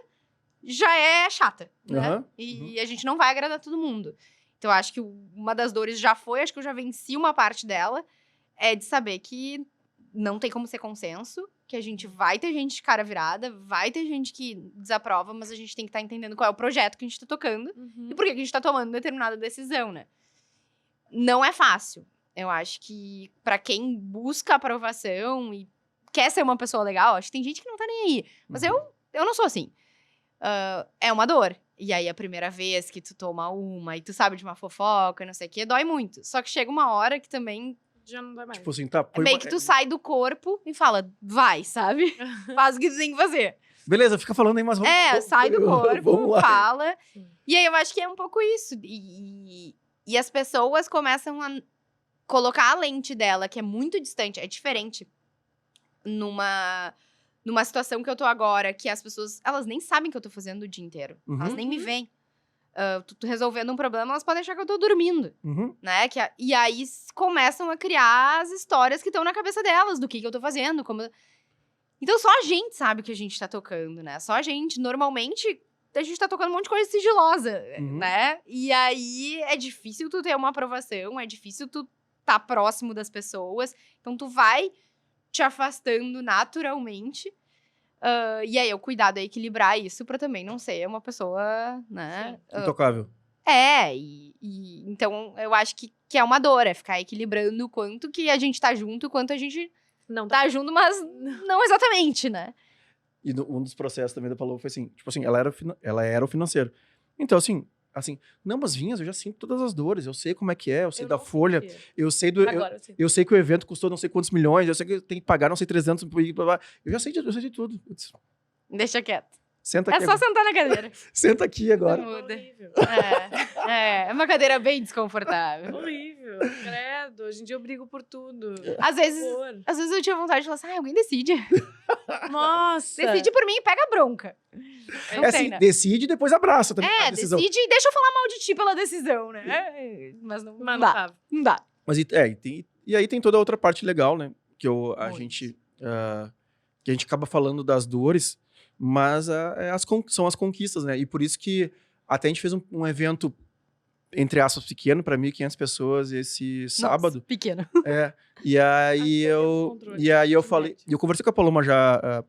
já é chata, né? Aham, E a gente não vai agradar todo mundo. Então, eu acho que uma das dores já foi, acho que eu já venci uma parte dela, é de saber que não tem como ser consenso, que a gente vai ter gente de cara virada, vai ter gente que desaprova, mas a gente tem que estar entendendo qual é o projeto que a gente tá tocando e por que a gente tá tomando determinada decisão, né? Não é fácil. Eu acho que pra quem busca aprovação e quer ser uma pessoa legal, acho que tem gente que não tá nem aí. Mas eu não sou assim. É uma dor. E aí, a primeira vez que tu toma uma e tu sabe de uma fofoca, não sei o quê, dói muito. Só que chega uma hora que também Já não dá mais. Tipo assim, tá... é meio que tu sai do corpo e fala, vai, sabe? Faz o que tu tem que fazer. Beleza, fica falando aí, mas vamos... Sai do corpo, vamos lá. fala. Sim. E aí, eu acho que é um pouco isso. E as pessoas começam a colocar a lente dela, que é muito distante, é diferente. Numa situação que eu tô agora, que as pessoas, elas nem sabem o que eu tô fazendo o dia inteiro. Uhum. Elas nem me veem. Tô resolvendo um problema, elas podem achar que eu tô dormindo, Uhum. né? E aí começam a criar as histórias que estão na cabeça delas, do que eu tô fazendo, como... Então, só a gente sabe o que a gente tá tocando, né? Só a gente. Normalmente, a gente tá tocando um monte de coisa sigilosa, Uhum. né? E aí é difícil tu ter uma aprovação, é difícil tu tá próximo das pessoas. Então tu vai te afastando naturalmente. E aí o cuidado é equilibrar isso pra também não ser uma pessoa, né? Intocável. Então eu acho que é uma dor, é ficar equilibrando o quanto que a gente tá junto, o quanto a gente Não tá junto, mas não exatamente, né? E um dos processos também da Paloma foi assim, tipo assim, ela era o financeiro. Então, assim, não, mas Vinhas, eu já sinto todas as dores, eu sei como é que é, eu sei da folha, eu sei do... Agora, eu sei. Eu sei que o evento custou não sei quantos milhões, eu sei que tem que pagar não sei 300, blá, blá, blá. Eu sei de tudo. Eu disse, Deixa quieto. senta É aqui, só sentar na cadeira. senta aqui agora. Muda. Horrível. É uma cadeira bem desconfortável. Horrível. Credo. Hoje em dia eu brigo por tudo. Às vezes Horror. eu tinha vontade de falar assim, alguém decide. Nossa. Decide por mim e pega a bronca. Não É tem, assim, né? decide e depois abraça também a decisão. Decide e deixa eu falar mal de ti pela decisão, né? Mas não, Mas não não dá. tava. Não dá. Mas e aí tem toda a outra parte legal, né? Que a Muito. gente que a gente acaba falando das dores, mas são as conquistas, né? E por isso que até a gente fez um evento, entre aspas, pequeno, para 1.500 pessoas esse sábado. Nossa, pequeno. E aí eu falei, internet. eu conversei com a Paloma já,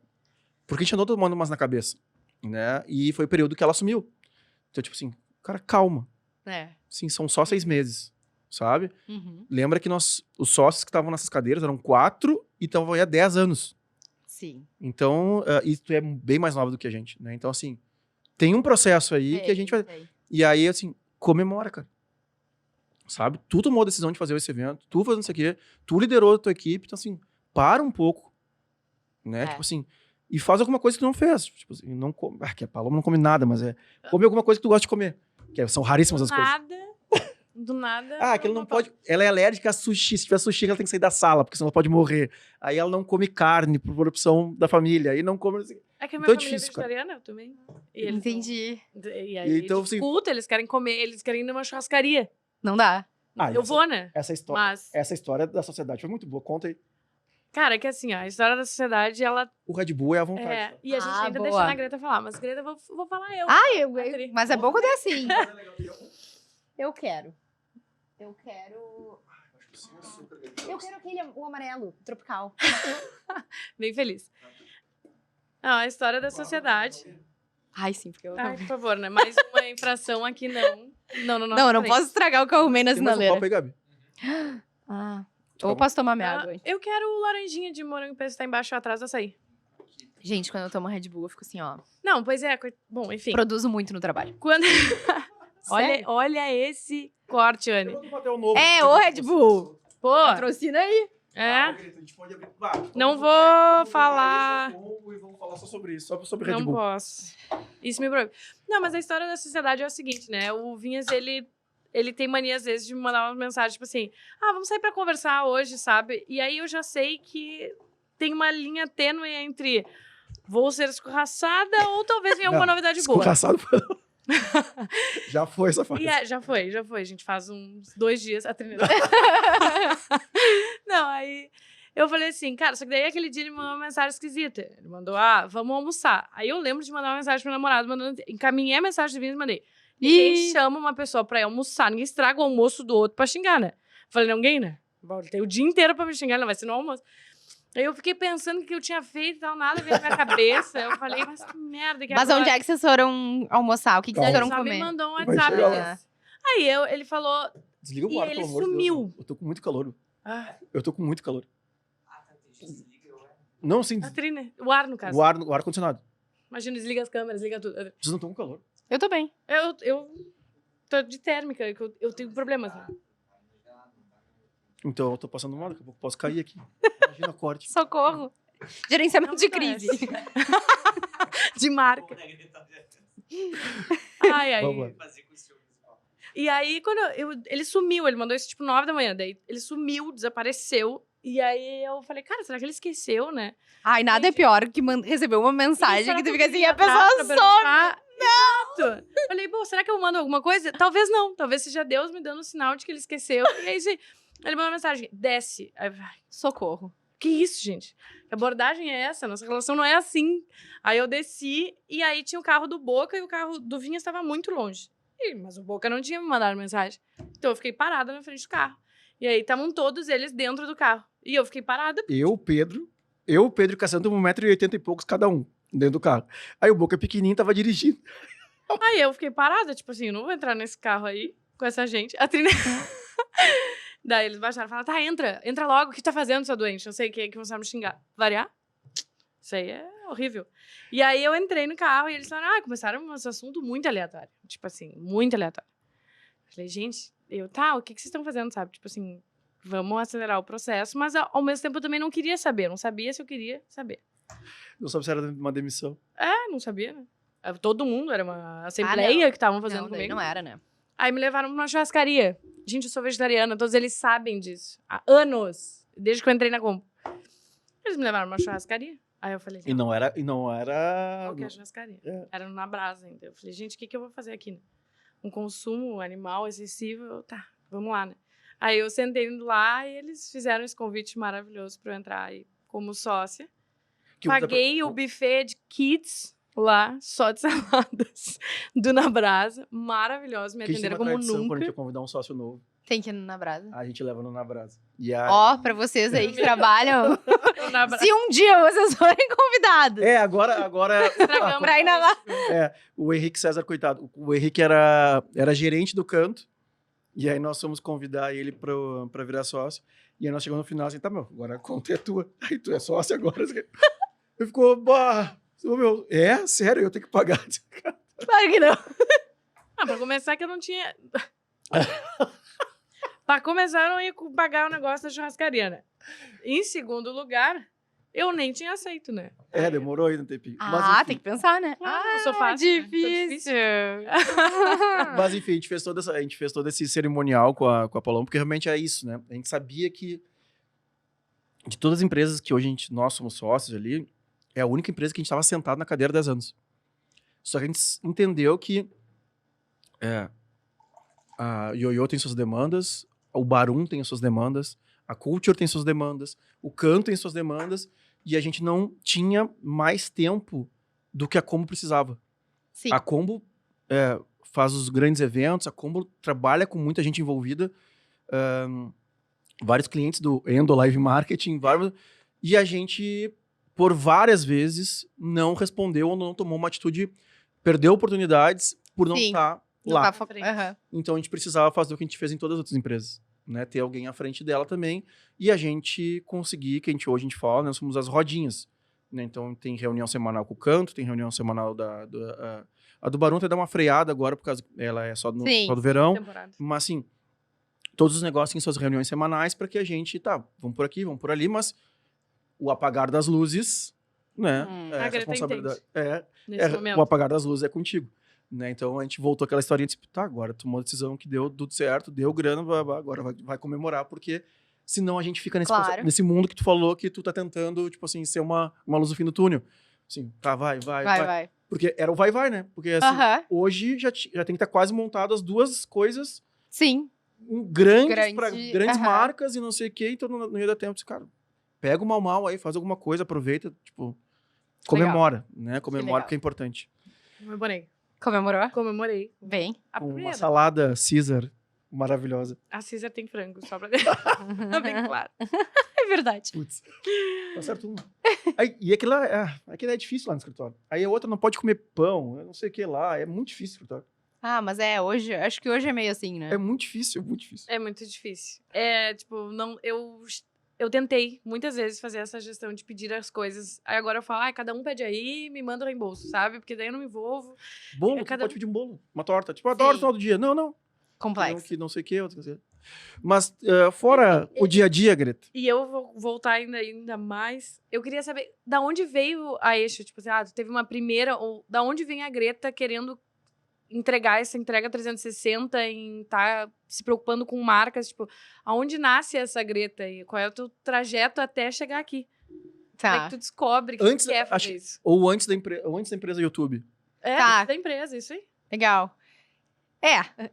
porque a gente andou tomando umas na cabeça, né? E foi o período que ela sumiu. Então, tipo assim, cara, calma. Sim, são só 6 meses, sabe? Uhum. Lembra que os sócios que estavam nessas cadeiras eram 4 e estavam aí há 10 anos. Sim. Então, e tu é bem mais nova do que a gente, né? Então, assim, tem um processo aí que a gente vai... E aí, assim, comemora, cara. Sabe? Tu tomou a decisão de fazer esse evento, tu fazendo isso aqui, tu liderou a tua equipe, então, assim, para um pouco, né? Tipo assim, e faz alguma coisa que tu não fez. Tipo assim, não come... que a Paloma não come nada, mas come alguma coisa que tu gosta de comer. Que são raríssimas as coisas. Do nada. Aquilo não pode. Ela é alérgica a sushi. Se tiver sushi, ela tem que sair da sala, porque senão ela pode morrer. Aí ela não come carne por opção da família. Aí não come. É que a minha Então é família difícil, é cara. vegetariana também. E eles Entendi. E aí, Então, assim- dificulta, eles querem comer, eles querem ir numa churrascaria. Não dá. Eu vou, né? Essa história, Mas, essa história da sociedade foi muito boa. Conta aí. cara, é que assim, ó, a história da sociedade, ela... O Red Bull é à vontade. e a gente ainda boa. deixa a Greta falar. Mas, Greta, eu vou falar eu. Mas é bom quando é assim. Eu quero. Eu quero o amarelo, tropical. Bem feliz. Não, a história da sociedade... Ai, sim, porque eu... Ai, por favor, né? Mais uma infração aqui, não. Não, Não, não posso estragar o que eu arrumei na Tem mais um sinaleira. copo aí, Gabi? Ou posso tomar minha água. Eu quero laranjinha de morango que tá embaixo atrás do açaí. Gente, quando eu tomo Red Bull, eu fico assim, ó. Não, pois é. Bom, enfim. Produzo muito no trabalho. Quando... Sério? olha esse corte, Anne. O Red Bull. Pô, Patrocina aí. não vou falar... E vamos falar só sobre isso, só sobre Red Não Bull. posso. Isso me proíbe. Não, mas a história da sociedade é o seguinte, né? O Vinhas, ele tem mania, às vezes, de me mandar uma mensagem, tipo assim, vamos sair pra conversar hoje, sabe? E aí eu já sei que tem uma linha tênue entre vou ser escorraçada ou talvez venha alguma novidade boa. Escorraçado foi... Já foi essa fase. E já foi. A gente faz uns 2 dias a treinar. Não, aí eu falei assim, cara, só que daí aquele dia ele mandou uma mensagem esquisita. Ele mandou, vamos almoçar. Aí eu lembro de mandar uma mensagem pro meu namorado, encaminhei a mensagem de Vinhas e mandei. Ninguém chama uma pessoa pra ir almoçar, ninguém estraga o almoço do outro pra xingar, né? Falei, ninguém, né? Bom, ele tem o dia inteiro pra me xingar, não vai ser no almoço. Aí eu fiquei pensando que eu tinha feito e tal, nada veio na minha cabeça. Eu falei, mas que merda que Mas agora? onde é que vocês foram almoçar? O que vocês Calma. foram Só me comer? mandou um Vai WhatsApp. chegar lá. Aí ele falou... Desliga o E ar, ele pelo amor de sumiu. Deus. Eu tô com muito calor. Ah, Eu tô com muito calor. Não, sim. a Trina, o ar, no caso. O ar-condicionado. Imagina, desliga as câmeras, liga tudo. Vocês não estão com calor. Eu tô bem. Eu tô de térmica, que eu tenho problemas. Né? Então eu tô passando mal, daqui a pouco posso cair aqui. Imagina o corte. Socorro. Gerenciamento Não de parece. crise. De marca. Ai. Vamos lá. E aí, quando ele sumiu, ele mandou isso tipo 9 da manhã. Daí ele sumiu, desapareceu. E aí eu falei, cara, será que ele esqueceu, né? Ai, nada é pior que receber uma mensagem Será que tu eu fica assim, fui a atrás pessoa pra some. perguntar? Exato. Falei, pô, será que eu mando alguma coisa? Talvez não. Talvez seja Deus me dando um sinal de que ele esqueceu. E aí, ele mandou uma mensagem, desce. Aí, Socorro. que isso, gente? Que abordagem é essa? Nossa relação não é assim. Aí eu desci e aí tinha o carro do Boca e o carro do Vinha estava muito longe. Mas o Boca não tinha me mandado mensagem. Então eu fiquei parada na frente do carro. E aí estavam todos eles dentro do carro. E eu fiquei parada. Eu, o Pedro e o Cassiano temos 1,80 m e poucos cada um dentro do carro. Aí o Boca pequenininho tava dirigindo. Aí eu fiquei parada, tipo assim, eu não vou entrar nesse carro aí com essa gente. A Trina... Daí eles baixaram e falaram, tá, entra logo, o que tá fazendo, sua doente? Não sei o que começaram a me xingar. Variar? Isso aí é horrível. E aí eu entrei no carro e eles falaram, começaram um assunto muito aleatório. Tipo assim, muito aleatório. Eu falei, gente, o que vocês estão fazendo, sabe? Tipo assim, vamos acelerar o processo, mas ao mesmo tempo eu também não queria saber, não sabia se eu queria saber. Não soube se era uma demissão. Não sabia, né? Todo mundo, era uma assembleia que estavam fazendo Não, daí comigo. não era, né? Aí me levaram pra uma churrascaria. Gente, eu sou vegetariana, todos eles sabem disso. Há anos, desde que eu entrei na Combo. Eles me levaram pra uma churrascaria. Aí eu falei, E não era... qualquer churrascaria. É. Era na brasa ainda. Eu falei, gente, o que eu vou fazer aqui, né? Um consumo animal excessivo, tá, vamos lá, né? Aí eu sentei lá e eles fizeram esse convite maravilhoso pra eu entrar aí como sócia. Paguei o buffet de kids lá, só de saladas, do Na Brasa. Maravilhoso, me atenderam como Quando a nunca. gente ia convidar um sócio novo, Tem que ir na brasa. a gente leva no Na Brasa. E aí... Ó, pra vocês aí que trabalham, Na Brasa. se um dia vocês forem convidados Agora pra ir na lá. o Henrique César, coitado. O Henrique era gerente do canto. E aí nós fomos convidar ele pra virar sócio. E aí nós chegamos no final assim, tá, meu, agora a conta é tua. Aí tu é sócio agora. Ele ficou, meu, sério, eu tenho que pagar. Claro que não. Pra começar que eu não tinha... Pra começar, eu não ia pagar o negócio da churrascaria, né? Em segundo lugar, eu nem tinha aceito, né? Demorou aí no tempinho. Ah, tem que pensar, né? Não sou fácil, né? Tô Difícil. Mas enfim, a gente fez todo esse cerimonial com a Paloma, porque realmente é isso, né? A gente sabia que de todas as empresas que hoje nós somos sócios ali, é a única empresa que a gente estava sentado na cadeira há 10 anos. Só que a gente entendeu que a Ioiô tem suas demandas, o Barum tem as suas demandas, a Culture tem suas demandas, o Canto tem suas demandas, e a gente não tinha mais tempo do que a Combo precisava. Sim. A Combo faz os grandes eventos, a Combo trabalha com muita gente envolvida, vários clientes do Endo Live Marketing, e a gente, por várias vezes, não respondeu ou não tomou uma atitude, perdeu oportunidades por não estar lá. Aham. Então a gente precisava fazer o que a gente fez em todas as outras empresas, né? Ter alguém à frente dela também, e a gente conseguir, que hoje a gente fala, nós somos as rodinhas, né? Então tem reunião semanal com o Canto, tem reunião semanal a do Barum até dá uma freada agora, por causa ela é só do verão, Temporada. mas assim, todos os negócios têm suas reuniões semanais para que a gente, vamos por aqui, vamos por ali, mas o apagar das luzes, né? A Greta responsabilidade. Nesse momento. O apagar das luzes é contigo. Né? Então a gente voltou àquela historinha de agora tomou a decisão que deu tudo certo, deu grana, agora vai comemorar, porque senão a gente fica nesse mundo que tu falou que tu tá tentando, tipo assim, ser uma luz no fim do túnel. Assim, tá, vai. Porque era o vai, né? Porque assim, hoje já tem que estar quase montado as duas coisas. Sim. Grandes marcas e não sei o quê, então não ia dar tempo. Cara, pega o mal aí, faz alguma coisa, aproveita, tipo, comemora, né? Comemora porque é importante. Comemorei. Bem. Uma salada Caesar maravilhosa. A Caesar tem frango, só pra deixar bem claro. É verdade. Putz, tá certo um. E aquilo é difícil lá no escritório. Aí a outra não pode comer pão, eu não sei o que lá, é muito difícil o escritório. Ah, mas hoje, acho que hoje é meio assim, né? É muito difícil, muito difícil. É muito difícil. Tipo, não, eu tentei muitas vezes fazer essa gestão de pedir as coisas. Aí agora eu falo, cada um pede aí e me manda o reembolso, sabe? Porque daí eu não me envolvo. Bolo, tu pode pedir um bolo, uma torta. Tipo, adoro no final do dia. Não. Complexo. Que não sei o que, outra coisa. Mas, fora o dia a dia, Greta. E eu vou voltar ainda mais. Eu queria saber, da onde veio a Eixo? Tipo assim, tu teve uma primeira, ou da onde vem a Greta querendo entregar essa entrega 360, em estar se preocupando com marcas, tipo, aonde nasce essa Greta e qual é o teu trajeto até chegar aqui? Como é que tu descobre que tu quer fazer isso? Ou antes da empresa YouTube. Tá. Da empresa, isso aí. Legal.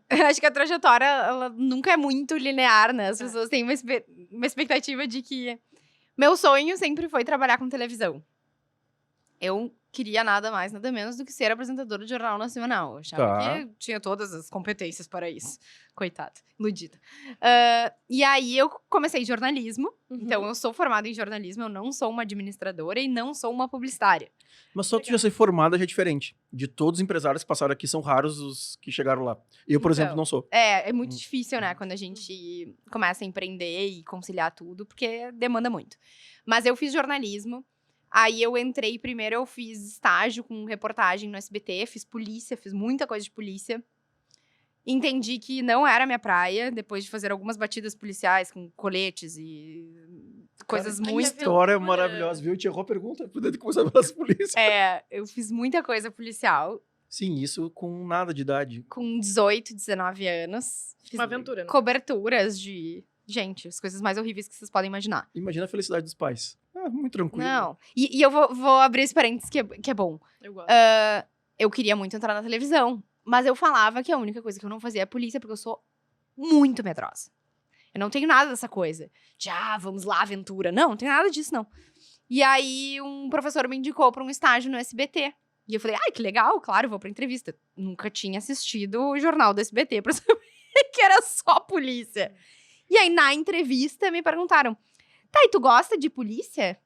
Acho que a trajetória, ela nunca é muito linear, né? As pessoas têm uma expectativa de que Meu sonho sempre foi trabalhar com televisão. Eu queria nada mais, nada menos do que ser apresentadora de Jornal Nacional. Eu achava Tá. que tinha todas as competências para isso. Coitada, iludida. E aí eu comecei jornalismo. Então eu sou formada em jornalismo, eu não sou uma administradora e não sou uma publicitária. Mas só tu já ser formada já é diferente. De todos os empresários que passaram aqui, são raros os que chegaram lá. Eu, por exemplo, Então, não sou. É muito difícil, né? Quando a gente começa a empreender e conciliar tudo, porque demanda muito. Mas eu fiz jornalismo. Aí eu entrei, primeiro eu fiz estágio com reportagem no SBT, fiz polícia, fiz muita coisa de polícia. Entendi que não era minha praia, depois de fazer algumas batidas policiais com coletes e coisas Cara, muito... Que história loucura. maravilhosa, viu? Te errou a pergunta, poder começar pelas polícias. Eu fiz muita coisa policial Sim, isso com nada de idade. com 18, 19 anos. Fiz Uma aventura, né? coberturas de... Gente, as coisas mais horríveis que vocês podem imaginar. Imagina a felicidade dos pais. Ah, muito tranquilo. Não. E eu vou abrir esse parênteses que é bom. Eu gosto. Eu queria muito entrar na televisão. Mas eu falava que a única coisa que eu não fazia é polícia, porque eu sou muito medrosa. Eu não tenho nada dessa coisa. De, vamos lá, aventura. Não tem nada disso, não. E aí, um professor me indicou pra um estágio no SBT. E eu falei, que legal, claro, vou pra entrevista. Nunca tinha assistido o jornal do SBT pra saber que era só polícia. E aí, na entrevista, me perguntaram, tá, e tu gosta de polícia?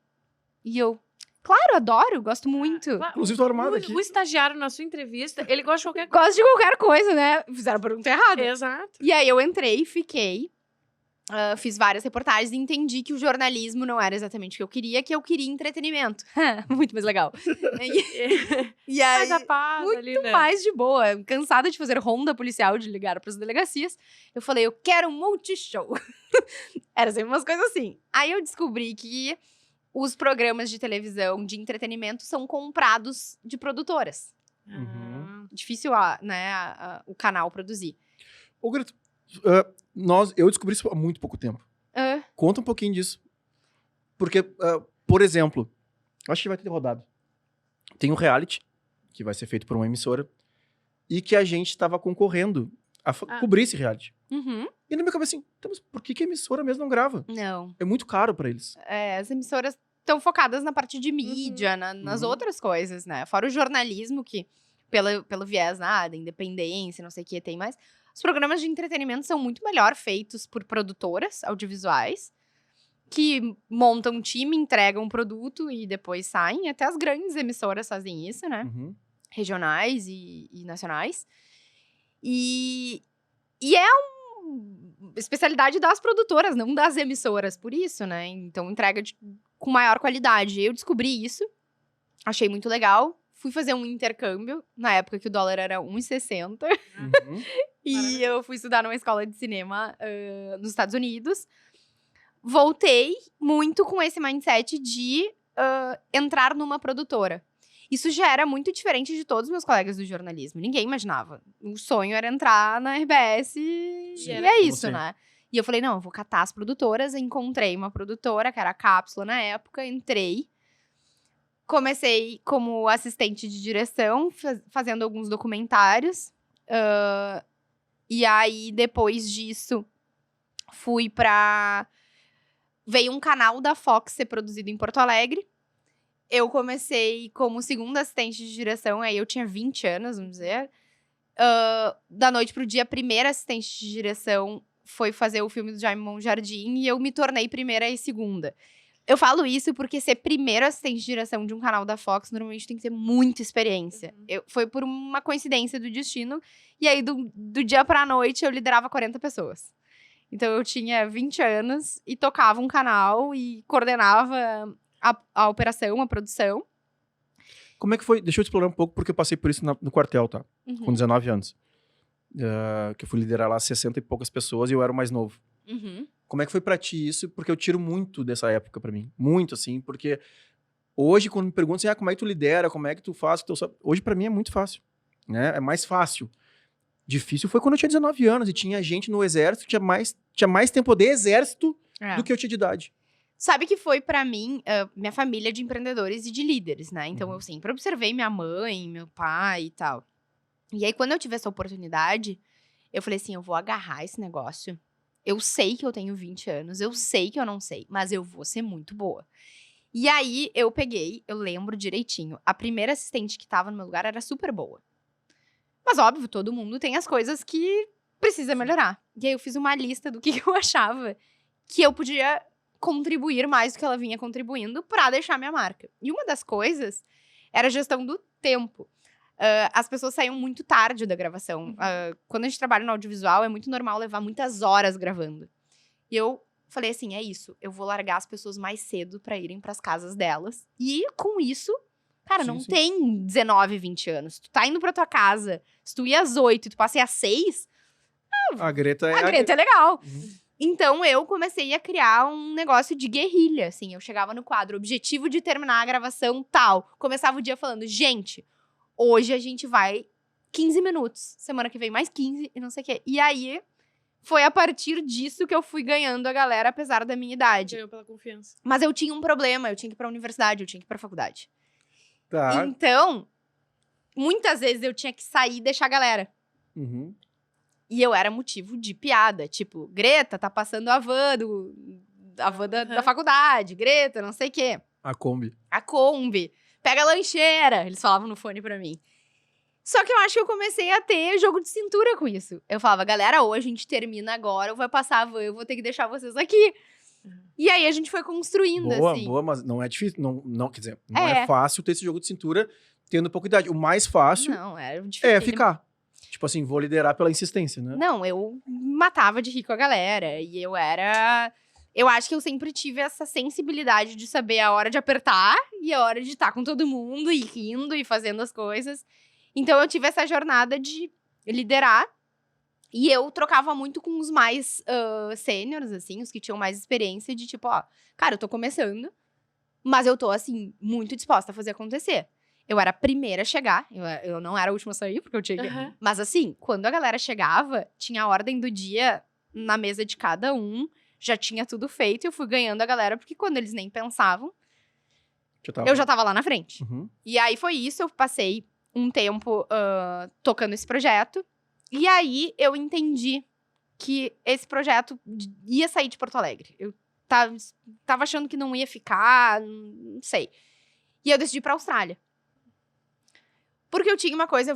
E eu, claro, adoro, gosto muito. Inclusive, tô armado aqui. O estagiário, na sua entrevista, ele gosta de qualquer coisa. Gosto de qualquer coisa, né? Fizeram a pergunta errada. Exato. E aí eu entrei, fiquei, fiz várias reportagens e entendi que o jornalismo não era exatamente o que eu queria entretenimento. Muito mais legal. E aí, Mais a paz muito ali, né? mais de boa. Cansada de fazer ronda policial, de ligar pras delegacias. Eu falei, eu quero um multishow. Era sempre umas coisas assim. Aí eu descobri que os programas de televisão de entretenimento são comprados de produtoras. Uhum. Difícil, o canal produzir. Ô, Grito, eu descobri isso há muito pouco tempo. Conta um pouquinho disso. Porque, por exemplo, acho que vai ter rodado. Tem um reality, que vai ser feito por uma emissora, e que a gente estava concorrendo a cobrir esse reality. Uhum. E na minha cabeça assim, mas por que a emissora mesmo não grava? Não. É muito caro pra eles. As emissoras estão focadas na parte de mídia, nas Uhum. outras coisas, né? Fora o jornalismo, que pelo viés da independência, não sei o que tem mais. Os programas de entretenimento são muito melhor feitos por produtoras audiovisuais, que montam um time, entregam um produto e depois saem. Até as grandes emissoras fazem isso, né? Uhum. Regionais e nacionais. E é uma especialidade das produtoras, não das emissoras, por isso, né? Então, entrega com maior qualidade. Eu descobri isso, achei muito legal. Fui fazer um intercâmbio, na época que o dólar era 1,60. Uhum. E eu fui estudar numa escola de cinema nos Estados Unidos. Voltei muito com esse mindset de entrar numa produtora. Isso já era muito diferente de todos os meus colegas do jornalismo. Ninguém imaginava. O sonho era entrar na RBS e era é como isso, você. né? E eu falei, não, eu vou catar as produtoras. Encontrei uma produtora, que era a Cápsula na época. Entrei. Comecei como assistente de direção, fazendo alguns documentários. E aí, depois disso, fui pra... Veio um canal da Fox ser produzido em Porto Alegre. Eu comecei como segunda assistente de direção, aí eu tinha 20 anos, vamos dizer. Da noite pro dia, a primeira assistente de direção foi fazer o filme do Jaime Monjardim e eu me tornei primeira e segunda. Eu falo isso porque ser primeiro assistente de direção de um canal da Fox, normalmente tem que ter muita experiência. Foi por uma coincidência do destino, e aí do dia pra noite eu liderava 40 pessoas. Então eu tinha 20 anos e tocava um canal e coordenava a operação, a produção. Como é que foi? Deixa eu te explorar um pouco, porque eu passei por isso no quartel, tá? Com 19 anos. Que eu fui liderar lá 60 e poucas pessoas e eu era o mais novo. Uhum. Como é que foi pra ti isso? Porque eu tiro muito dessa época pra mim. Muito, assim, porque hoje, quando me perguntam assim, como é que tu lidera, como é que tu faz, hoje pra mim é muito fácil, né? É mais fácil. Difícil foi quando eu tinha 19 anos e tinha gente no exército, tinha mais tempo de exército do que eu tinha de idade. Sabe que foi pra mim, minha família de empreendedores e de líderes, né? Então eu sempre observei minha mãe, meu pai e tal. E aí, quando eu tive essa oportunidade, eu falei assim, eu vou agarrar esse negócio eu sei que eu tenho 20 anos, eu sei que eu não sei, mas eu vou ser muito boa. E aí, eu lembro direitinho, a primeira assistente que tava no meu lugar era super boa. Mas, óbvio, todo mundo tem as coisas que precisa melhorar. E aí, eu fiz uma lista do que eu achava que eu podia contribuir mais do que ela vinha contribuindo pra deixar minha marca. E uma das coisas era a gestão do tempo. As pessoas saíam muito tarde da gravação. Quando a gente trabalha no audiovisual, é muito normal levar muitas horas gravando. E eu falei assim, é isso. Eu vou largar as pessoas mais cedo pra irem pras casas delas. E com isso, cara, não tem 19, 20 anos. Tu tá indo pra tua casa, se tu ia às 8 e tu passa às 6, A Greta é... a Greta é legal. Então, eu comecei a criar um negócio de guerrilha, assim. Eu chegava no quadro, objetivo de terminar a gravação tal. Começava o dia falando, gente, hoje a gente vai 15 minutos. Semana que vem mais 15 e não sei o quê. E aí, foi a partir disso que eu fui ganhando a galera, apesar da minha idade. Ganhou pela confiança. Mas eu tinha um problema, eu tinha que ir pra universidade, eu tinha que ir pra faculdade. Tá. Então, muitas vezes eu tinha que sair e deixar a galera. Uhum. E eu era motivo de piada. Tipo, Greta, tá passando a van da faculdade. Greta, não sei o quê. A Kombi. A Kombi. Pega a lancheira. Eles falavam no fone pra mim. Só que eu acho que eu comecei a ter jogo de cintura com isso. Eu falava, galera, ou a gente termina agora, ou vai passar a van, eu vou ter que deixar vocês aqui. E aí a gente foi construindo, Boa, assim. boa, mas não é difícil. Não, quer dizer, não É. é fácil ter esse jogo de cintura tendo pouca idade. O mais fácil Não, era difícil. é ficar. Tipo assim, vou liderar pela insistência, né? Não, eu matava de rir com a galera. E eu era... Eu acho que eu sempre tive essa sensibilidade de saber a hora de apertar e a hora de estar com todo mundo e rindo e fazendo as coisas. Então, eu tive essa jornada de liderar. E eu trocava muito com os mais sêniores, assim, os que tinham mais experiência de tipo, ó... Cara, eu tô começando, mas eu tô, assim, muito disposta a fazer acontecer. Eu era a primeira a chegar, eu não era a última a sair, porque eu tinha que... Aham. Mas assim, quando a galera chegava, tinha a ordem do dia na mesa de cada um, já tinha tudo feito, e eu fui ganhando a galera, porque quando eles nem pensavam, eu já tava lá na frente. Uhum. E aí foi isso, eu passei um tempo tocando esse projeto, e aí eu entendi que esse projeto ia sair de Porto Alegre. Eu tava achando que não ia ficar, não sei. E eu decidi ir pra Austrália. Porque eu tinha uma coisa,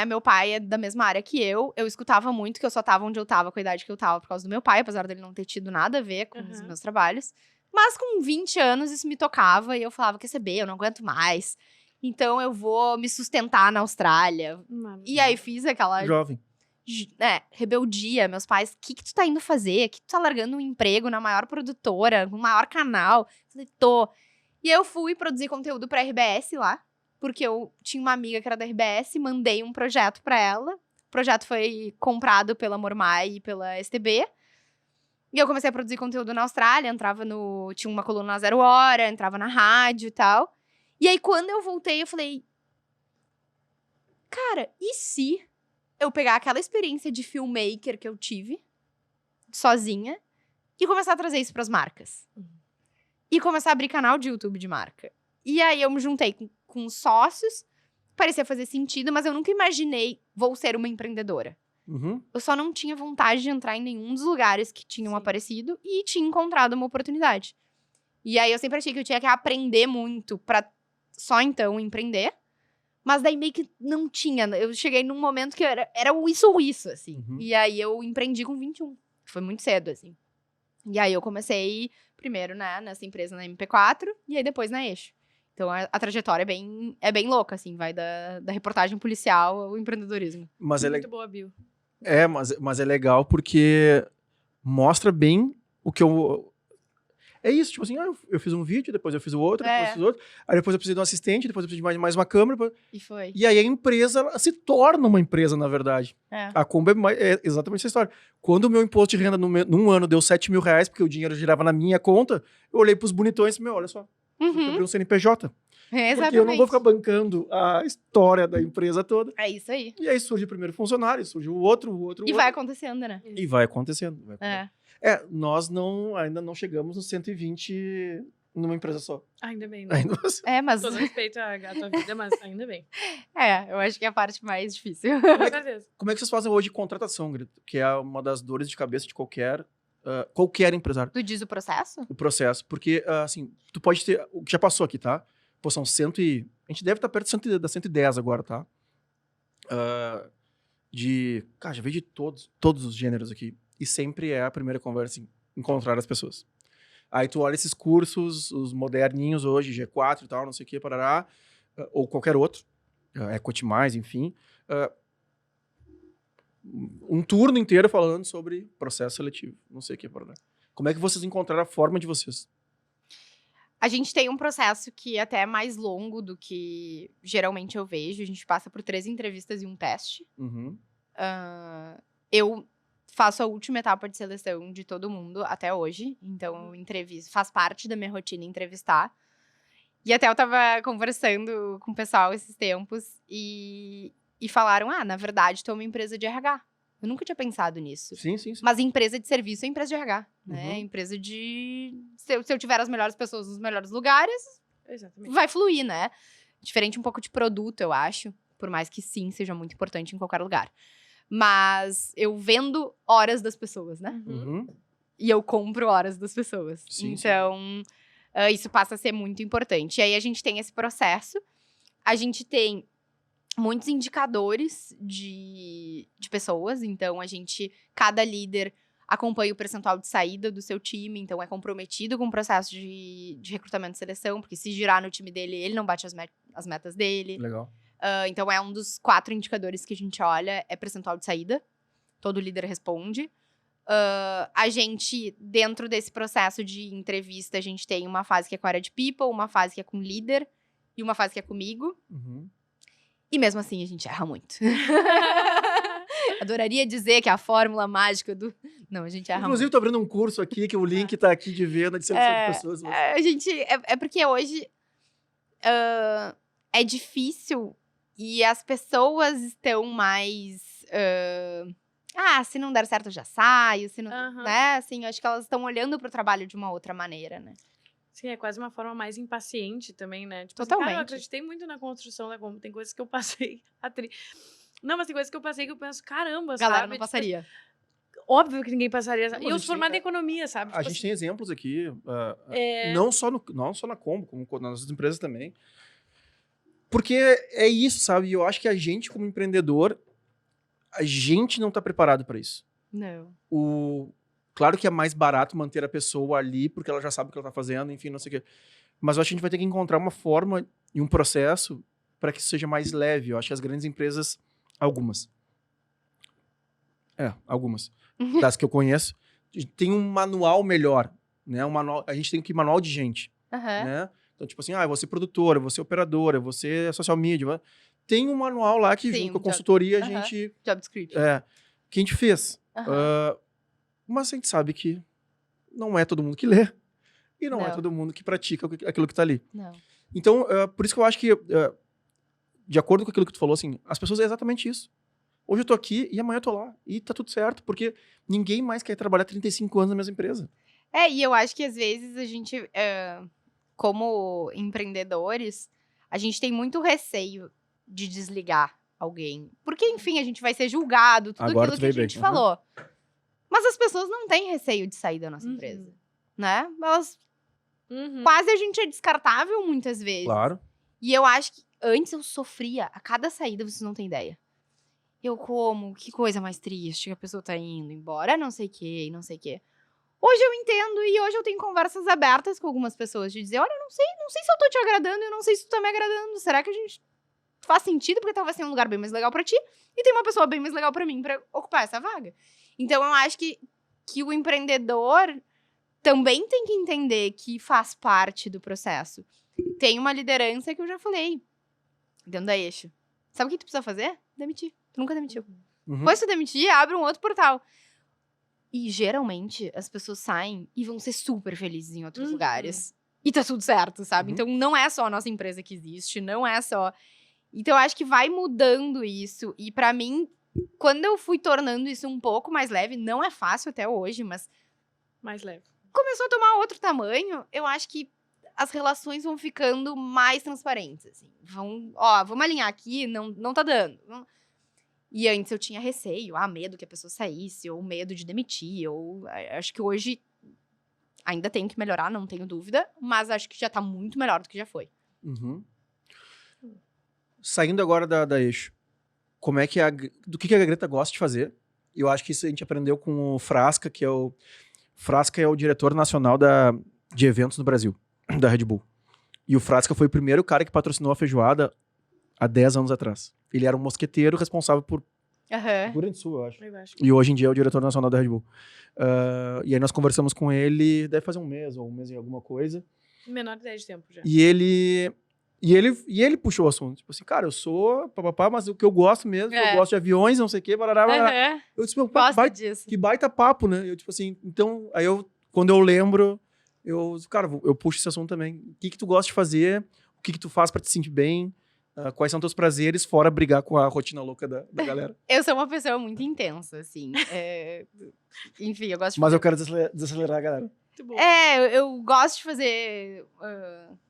meu pai é da mesma área que eu escutava muito que eu só tava onde eu tava, com a idade que eu tava, por causa do meu pai, apesar dele não ter tido nada a ver com os meus trabalhos. Mas com 20 anos isso me tocava e eu falava, quer saber, eu não aguento mais. Então eu vou me sustentar na Austrália. E aí fiz aquela Jovem. rebeldia. Meus pais, o que tu tá indo fazer? Que tu tá largando um emprego na maior produtora, no maior canal? Eu falei, tô. E eu fui produzir conteúdo pra RBS lá. Porque eu tinha uma amiga que era da RBS, mandei um projeto pra ela. O projeto foi comprado pela Mormai e pela STB. E eu comecei a produzir conteúdo na Austrália, tinha uma coluna na 0 Hora, entrava na rádio e tal. E aí, quando eu voltei, eu falei... Cara, e se eu pegar aquela experiência de filmmaker que eu tive, sozinha, e começar a trazer isso pras marcas? E começar a abrir canal de YouTube de marca. E aí, eu me juntei com sócios, parecia fazer sentido, mas eu nunca imaginei, vou ser uma empreendedora. Uhum. Eu só não tinha vontade de entrar em nenhum dos lugares que tinham aparecido e tinha encontrado uma oportunidade. E aí, eu sempre achei que eu tinha que aprender muito pra só então empreender. Mas daí meio que não tinha. Eu cheguei num momento que era o isso ou isso, assim. Uhum. E aí, eu empreendi com 21. Foi muito cedo, assim. E aí, eu comecei primeiro, né, nessa empresa na MP4 e aí depois na Eixo. Então, a trajetória é bem louca, assim. Vai da reportagem policial ao empreendedorismo. Mas Muito boa, Bill. mas é legal porque mostra bem o que eu... É isso, tipo assim, eu fiz um vídeo, depois eu fiz o outro, depois eu fiz o outro. Aí depois eu precisei de um assistente, depois eu precisei de mais uma câmera. E foi. E aí a empresa ela se torna uma empresa, na verdade. A Kombi é exatamente essa história. Quando o meu imposto de renda num ano deu 7 mil reais, porque o dinheiro girava na minha conta, eu olhei pros bonitões e falei, olha só, eu abri um CNPJ. Exatamente. Porque eu não vou ficar bancando a história da empresa toda. É isso aí. E aí surge o primeiro funcionário, surge o outro. E vai acontecendo, né? E vai acontecendo. É. Nós ainda não chegamos nos 120 numa empresa só. Ainda bem, né? Ainda Mas... Todo respeito à tua vida, mas ainda bem. eu acho que é a parte mais difícil. Com certeza. Como é que vocês fazem hoje contratação, Greta? Que é uma das dores de cabeça de qualquer qualquer empresário, Tu diz o processo? o processo. Porque, assim, tu pode ter... O que já passou aqui, tá? Pô, são a gente deve estar perto das 110 agora, tá? Cara, já veio de todos os gêneros aqui. E sempre é a primeira conversa, assim, encontrar as pessoas. Aí tu olha esses cursos, os moderninhos hoje, G4 e tal, não sei o que, parará, ou qualquer outro, Equity+, enfim, um turno inteiro falando sobre processo seletivo, não sei o que, parará. Como é que vocês encontraram a forma de vocês? A gente tem um processo que é até mais longo do que geralmente eu vejo. A gente passa por 3 entrevistas e um teste. Uhum. Eu faço a última etapa de seleção de todo mundo até hoje. Então, faz parte da minha rotina entrevistar. E até eu tava conversando com o pessoal esses tempos e falaram, na verdade, tu é uma empresa de RH. Eu nunca tinha pensado nisso. Sim, sim, sim. Mas empresa de serviço é empresa de RH, né? Uhum. Empresa de... Se eu tiver as melhores pessoas nos melhores lugares, Exatamente. vai fluir, né? Diferente um pouco de produto, eu acho. Por mais que sim, seja muito importante em qualquer lugar. Mas eu vendo horas das pessoas, né? Uhum. E eu compro horas das pessoas. Sim, então, isso passa a ser muito importante. E aí, a gente tem esse processo. A gente tem muitos indicadores de pessoas. Então, cada líder acompanha o percentual de saída do seu time. Então, é comprometido com o processo de recrutamento e seleção. Porque se girar no time dele, ele não bate as metas dele. Legal. Então, é um dos 4 indicadores que a gente olha, é percentual de saída. Todo líder responde. A gente, dentro desse processo de entrevista, a gente tem uma fase que é com a área de people, uma fase que é com líder e uma fase que é comigo. Uhum. E mesmo assim, a gente erra muito. Adoraria dizer que é a fórmula mágica do... Não, a gente erra Inclusive, muito. tô abrindo um curso aqui, que o link tá aqui de venda de seleção de pessoas. Mas... A gente... É porque hoje é difícil e as pessoas estão mais... se não der certo, eu já saio. Se não, né? Assim, eu acho que elas estão olhando pro trabalho de uma outra maneira, né? Sim, é quase uma forma mais impaciente também, né? Tipo, Totalmente. Assim, cara, eu acreditei muito na construção da Combo. Tem coisas que eu passei... Não, mas tem coisas que eu passei que eu penso, caramba, Galera, sabe? não passaria. Tipo, óbvio que ninguém passaria. Não, E eu sou formada em economia, sabe? A gente tem exemplos aqui, não só na Combo, como nas outras empresas também. Porque é isso, sabe? E eu acho que a gente, como empreendedor, a gente não tá preparado para isso. Não. Claro que é mais barato manter a pessoa ali, porque ela já sabe o que ela tá fazendo, enfim, não sei o quê. Mas eu acho que a gente vai ter que encontrar uma forma e um processo para que isso seja mais leve. Eu acho que as grandes empresas, algumas, das que eu conheço, tem um manual melhor, né? A gente tem que manual de gente, né? Então, tipo assim, eu vou ser produtora, eu vou ser operadora, eu vou ser social media. Tem um manual lá que, junto com a consultoria, a gente... Job description. Que a gente fez. Mas a gente sabe que não é todo mundo que lê. E não é todo mundo que pratica aquilo que tá ali. Não. Então, por isso que eu acho que, de acordo com aquilo que tu falou, assim, as pessoas é exatamente isso. Hoje eu tô aqui e amanhã eu tô lá. E tá tudo certo, porque ninguém mais quer trabalhar 35 anos na mesma empresa. E eu acho que às vezes a gente, como empreendedores, a gente tem muito receio de desligar alguém. Porque, enfim, a gente vai ser julgado, tudo Agora aquilo que a gente falou. Mas as pessoas não têm receio de sair da nossa empresa, né? Elas... Quase a gente é descartável muitas vezes. Claro. E eu acho que antes eu sofria. A cada saída, vocês não têm ideia. Que coisa mais triste que a pessoa tá indo embora, não sei o quê, não sei o quê. Hoje eu entendo e hoje eu tenho conversas abertas com algumas pessoas de dizer, olha, não sei se eu tô te agradando, eu não sei se tu tá me agradando. Será que a gente faz sentido? Porque talvez tenha um lugar bem mais legal pra ti e tem uma pessoa bem mais legal pra mim pra ocupar essa vaga. Então eu acho que o empreendedor também tem que entender que faz parte do processo. Tem uma liderança que eu já falei, dentro da Eixo. Sabe o que tu precisa fazer? Demitir. Tu nunca demitiu. Depois tu demitir, abre um outro portal. E geralmente as pessoas saem e vão ser super felizes em outros lugares. E tá tudo certo, sabe? Então não é só a nossa empresa que existe, não é só... Então eu acho que vai mudando isso. E pra mim, quando eu fui tornando isso um pouco mais leve, não é fácil até hoje, mas... Mais leve. Começou a tomar outro tamanho, eu acho que as relações vão ficando mais transparentes, assim. Vamos alinhar aqui, não tá dando. E antes eu tinha receio, medo que a pessoa saísse, ou medo de demitir, ou acho que hoje ainda tenho que melhorar, não tenho dúvida, mas acho que já tá muito melhor do que já foi. Uhum. Saindo agora da Eixo, como é que do que a Greta gosta de fazer? Eu acho que isso a gente aprendeu com o Frasca, que é o Frasca é o diretor nacional de eventos no Brasil, da Red Bull. E o Frasca foi o primeiro cara que patrocinou a feijoada há 10 anos atrás. Ele era um mosqueteiro responsável por Rio Grande do Sul, eu acho. Eu acho. E hoje em dia é o diretor nacional da Red Bull. E aí nós conversamos com ele, deve fazer um mês ou um mês e alguma coisa. Menor ideia de tempo já. E ele puxou o assunto. Tipo assim, cara, eu sou papapá, mas o que eu gosto mesmo, eu gosto de aviões, não sei o quê, barará, barará. Uhum. Eu disse, meu, Gosto disso. que baita papo, né? Eu, tipo assim, então, aí quando eu lembro, cara, eu puxo esse assunto também. O que tu gosta de fazer? O que tu faz pra te sentir bem? Quais são teus prazeres, fora brigar com a rotina louca da galera? Eu sou uma pessoa muito intensa, assim. Enfim, eu gosto de Mas eu quero desacelerar a galera. Muito bom. eu gosto de fazer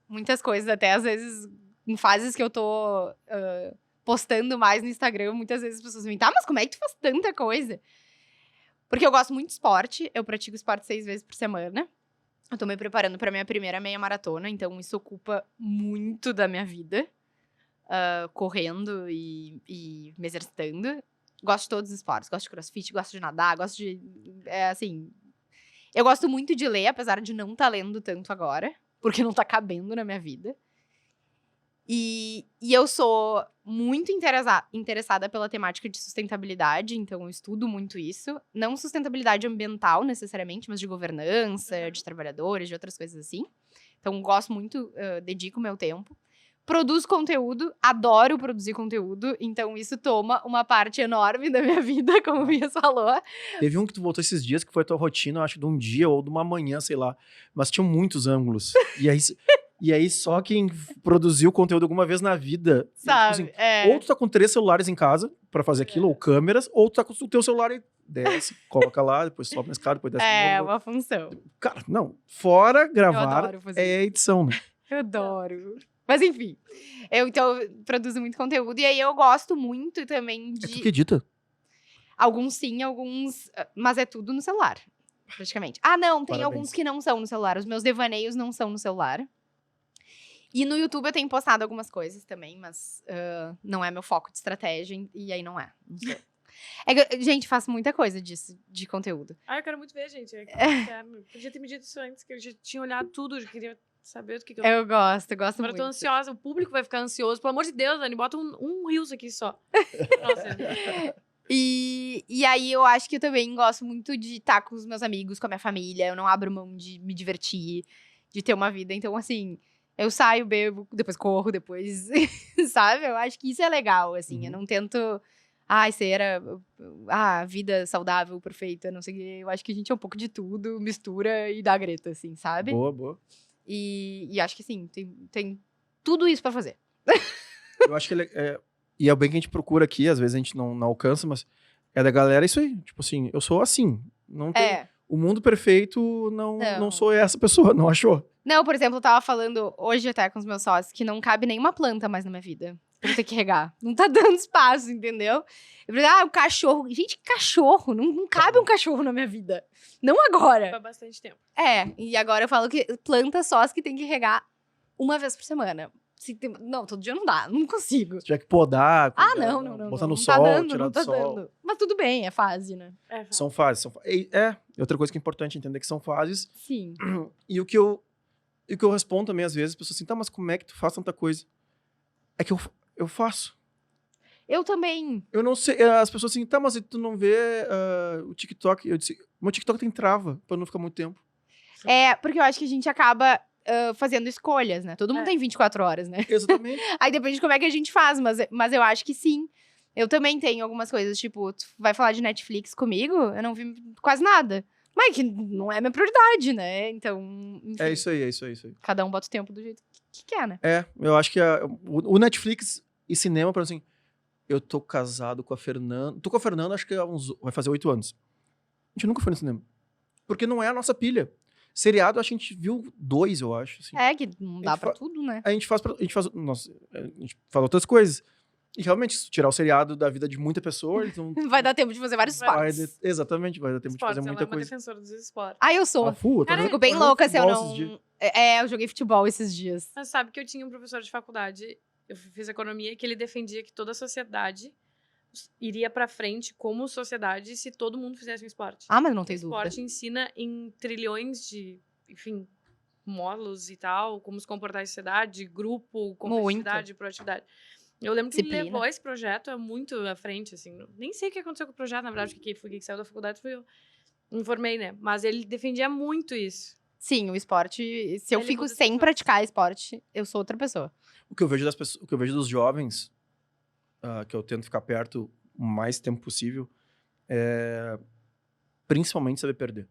muitas coisas, até às vezes em fases que eu tô postando mais no Instagram, muitas vezes as pessoas me mas como é que tu faz tanta coisa? Porque eu gosto muito de esporte, eu pratico esporte 6 vezes por semana. Eu tô me preparando pra minha primeira meia maratona, então isso ocupa muito da minha vida. Correndo e me exercitando. Gosto de todos os esportes, gosto de crossfit, gosto de nadar, gosto de... assim... Eu gosto muito de ler, apesar de não estar lendo tanto agora, porque não tá cabendo na minha vida. E eu sou muito interessada pela temática de sustentabilidade, então eu estudo muito isso. Não sustentabilidade ambiental, necessariamente, mas de governança, de trabalhadores, de outras coisas assim. Então, gosto muito, dedico meu tempo. Produzo conteúdo, adoro produzir conteúdo, então isso toma uma parte enorme da minha vida, como o Vias falou. Teve um que tu voltou esses dias, que foi a tua rotina, eu acho, de um dia ou de uma manhã, sei lá. Mas tinham muitos ângulos. E aí só quem produziu conteúdo alguma vez na vida... Sabe? Tipo assim, ou tu tá com 3 celulares em casa pra fazer aquilo, ou câmeras, ou tu tá com o teu celular e desce, coloca lá, depois sobe na escada, depois desce de novo. Uma função. Cara, não. Fora gravar, adoro fazer é edição, né? Eu adoro. Mas enfim, eu produzo muito conteúdo. E aí eu gosto muito também É tu que de... edita? Alguns sim, alguns... Mas é tudo no celular, praticamente. Não, tem Parabéns. alguns que não são no celular. Os meus devaneios não são no celular. E no YouTube eu tenho postado algumas coisas também, mas não é meu foco de estratégia. E aí não sei. Gente, faço muita coisa disso, de conteúdo. Eu quero muito ver, gente. Podia ter me dito isso antes, que eu já tinha olhado tudo, já queria saber do que eu... Eu gosto Agora muito. eu tô ansiosa, o público vai ficar ansioso. Pelo amor de Deus, Dani, bota um Reels aqui só. Nossa. E aí eu acho que eu também gosto muito de estar com os meus amigos, com a minha família. Eu não abro mão de me divertir, de ter uma vida. Então, assim, eu saio, bebo, depois corro, depois... sabe? Eu acho que isso é legal, assim. Eu não tento... ser a vida saudável, perfeita, não sei o quê. Eu acho que a gente é um pouco de tudo, mistura e dá greta, assim, sabe? Boa, boa. E acho que, sim, tem tudo isso pra fazer. Eu acho que e é o bem que a gente procura aqui, às vezes a gente não alcança, mas é da galera isso aí. Tipo assim, eu sou assim. Não tem... O mundo perfeito não sou essa pessoa, não achou? Não, por exemplo, eu tava falando hoje até com os meus sócios que não cabe nenhuma planta mais na minha vida. Pra eu ter que regar. Não tá dando espaço, entendeu? Eu falei, o cachorro. Gente, cachorro. Não cabe um cachorro na minha vida. Não agora. Faz bastante tempo. E agora eu falo que planta só as que tem que regar uma vez por semana. Não, todo dia não dá. Não consigo. Se tiver que podar, Não. botar no não sol, tá dando, tirar não do tá sol. dando. Mas tudo bem, é fase, né? São fases. E outra coisa que é importante entender que são fases. Sim. E o que eu respondo também, às vezes, as pessoas assim, mas como é que tu faz tanta coisa? É que eu faço. Eu também. Eu não sei. As pessoas assim, mas tu não vê o TikTok? Eu disse, meu TikTok tem trava, pra não ficar muito tempo. Porque eu acho que a gente acaba fazendo escolhas, né? Todo mundo tem 24 horas, né? Exatamente. Aí depende de como é que a gente faz, mas eu acho que sim. Eu também tenho algumas coisas, tipo, tu vai falar de Netflix comigo? Eu não vi quase nada. Mas que não é minha prioridade, né? Então, enfim. É isso aí. Cada um bota o tempo do jeito que quer, né? Eu acho que o Netflix e cinema, por assim, eu tô casado com a Fernanda. Tô com a Fernanda, acho que vai fazer 8 anos. A gente nunca foi no cinema. Porque não é a nossa pilha. Seriado, acho que a gente viu 2, eu acho. Assim. Que não dá pra tudo, né? A gente faz outras coisas. E realmente, se tirar o seriado da vida de muita pessoa, eles não... Vai dar tempo de fazer vários Vai esportes. Exatamente, vai dar tempo Esportes, de fazer ela muita é uma coisa. defensora dos esportes. Ah, eu sou. Ah, full, eu tô Cara, jogando- Fico bem tô jogando louca se eu futebol esses não... dias. Eu joguei futebol esses dias. Mas sabe que eu tinha um professor de faculdade, eu fiz economia, que ele defendia que toda a sociedade iria pra frente como sociedade se todo mundo fizesse um esporte. Ah, mas não O tem dúvida. esporte ensina em trilhões de, enfim, módulos e tal, como se comportar em sociedade, grupo, competitividade, proatividade. Eu lembro que ele Disciplina. levou esse projeto muito à frente, assim. Nem sei o que aconteceu com o projeto, na verdade, porque quem saiu da faculdade foi eu. Me informei, né? Mas ele defendia muito isso. Sim, o esporte... Se eu Ele fico muda as sem pessoas. praticar esporte, eu sou outra pessoa. O que eu vejo das pessoas, o que eu vejo dos jovens, que eu tento ficar perto o mais tempo possível, é principalmente saber perder.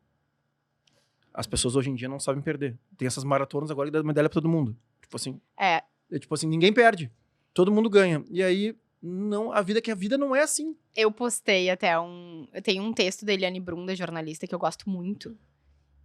As pessoas hoje em dia não sabem perder. Tem essas maratonas agora que dá medalha pra todo mundo. Tipo assim, tipo assim, ninguém perde. Todo mundo ganha. E aí, não, a vida não é assim. Eu postei até eu tenho um texto da Eliane Brum, da jornalista, que eu gosto muito.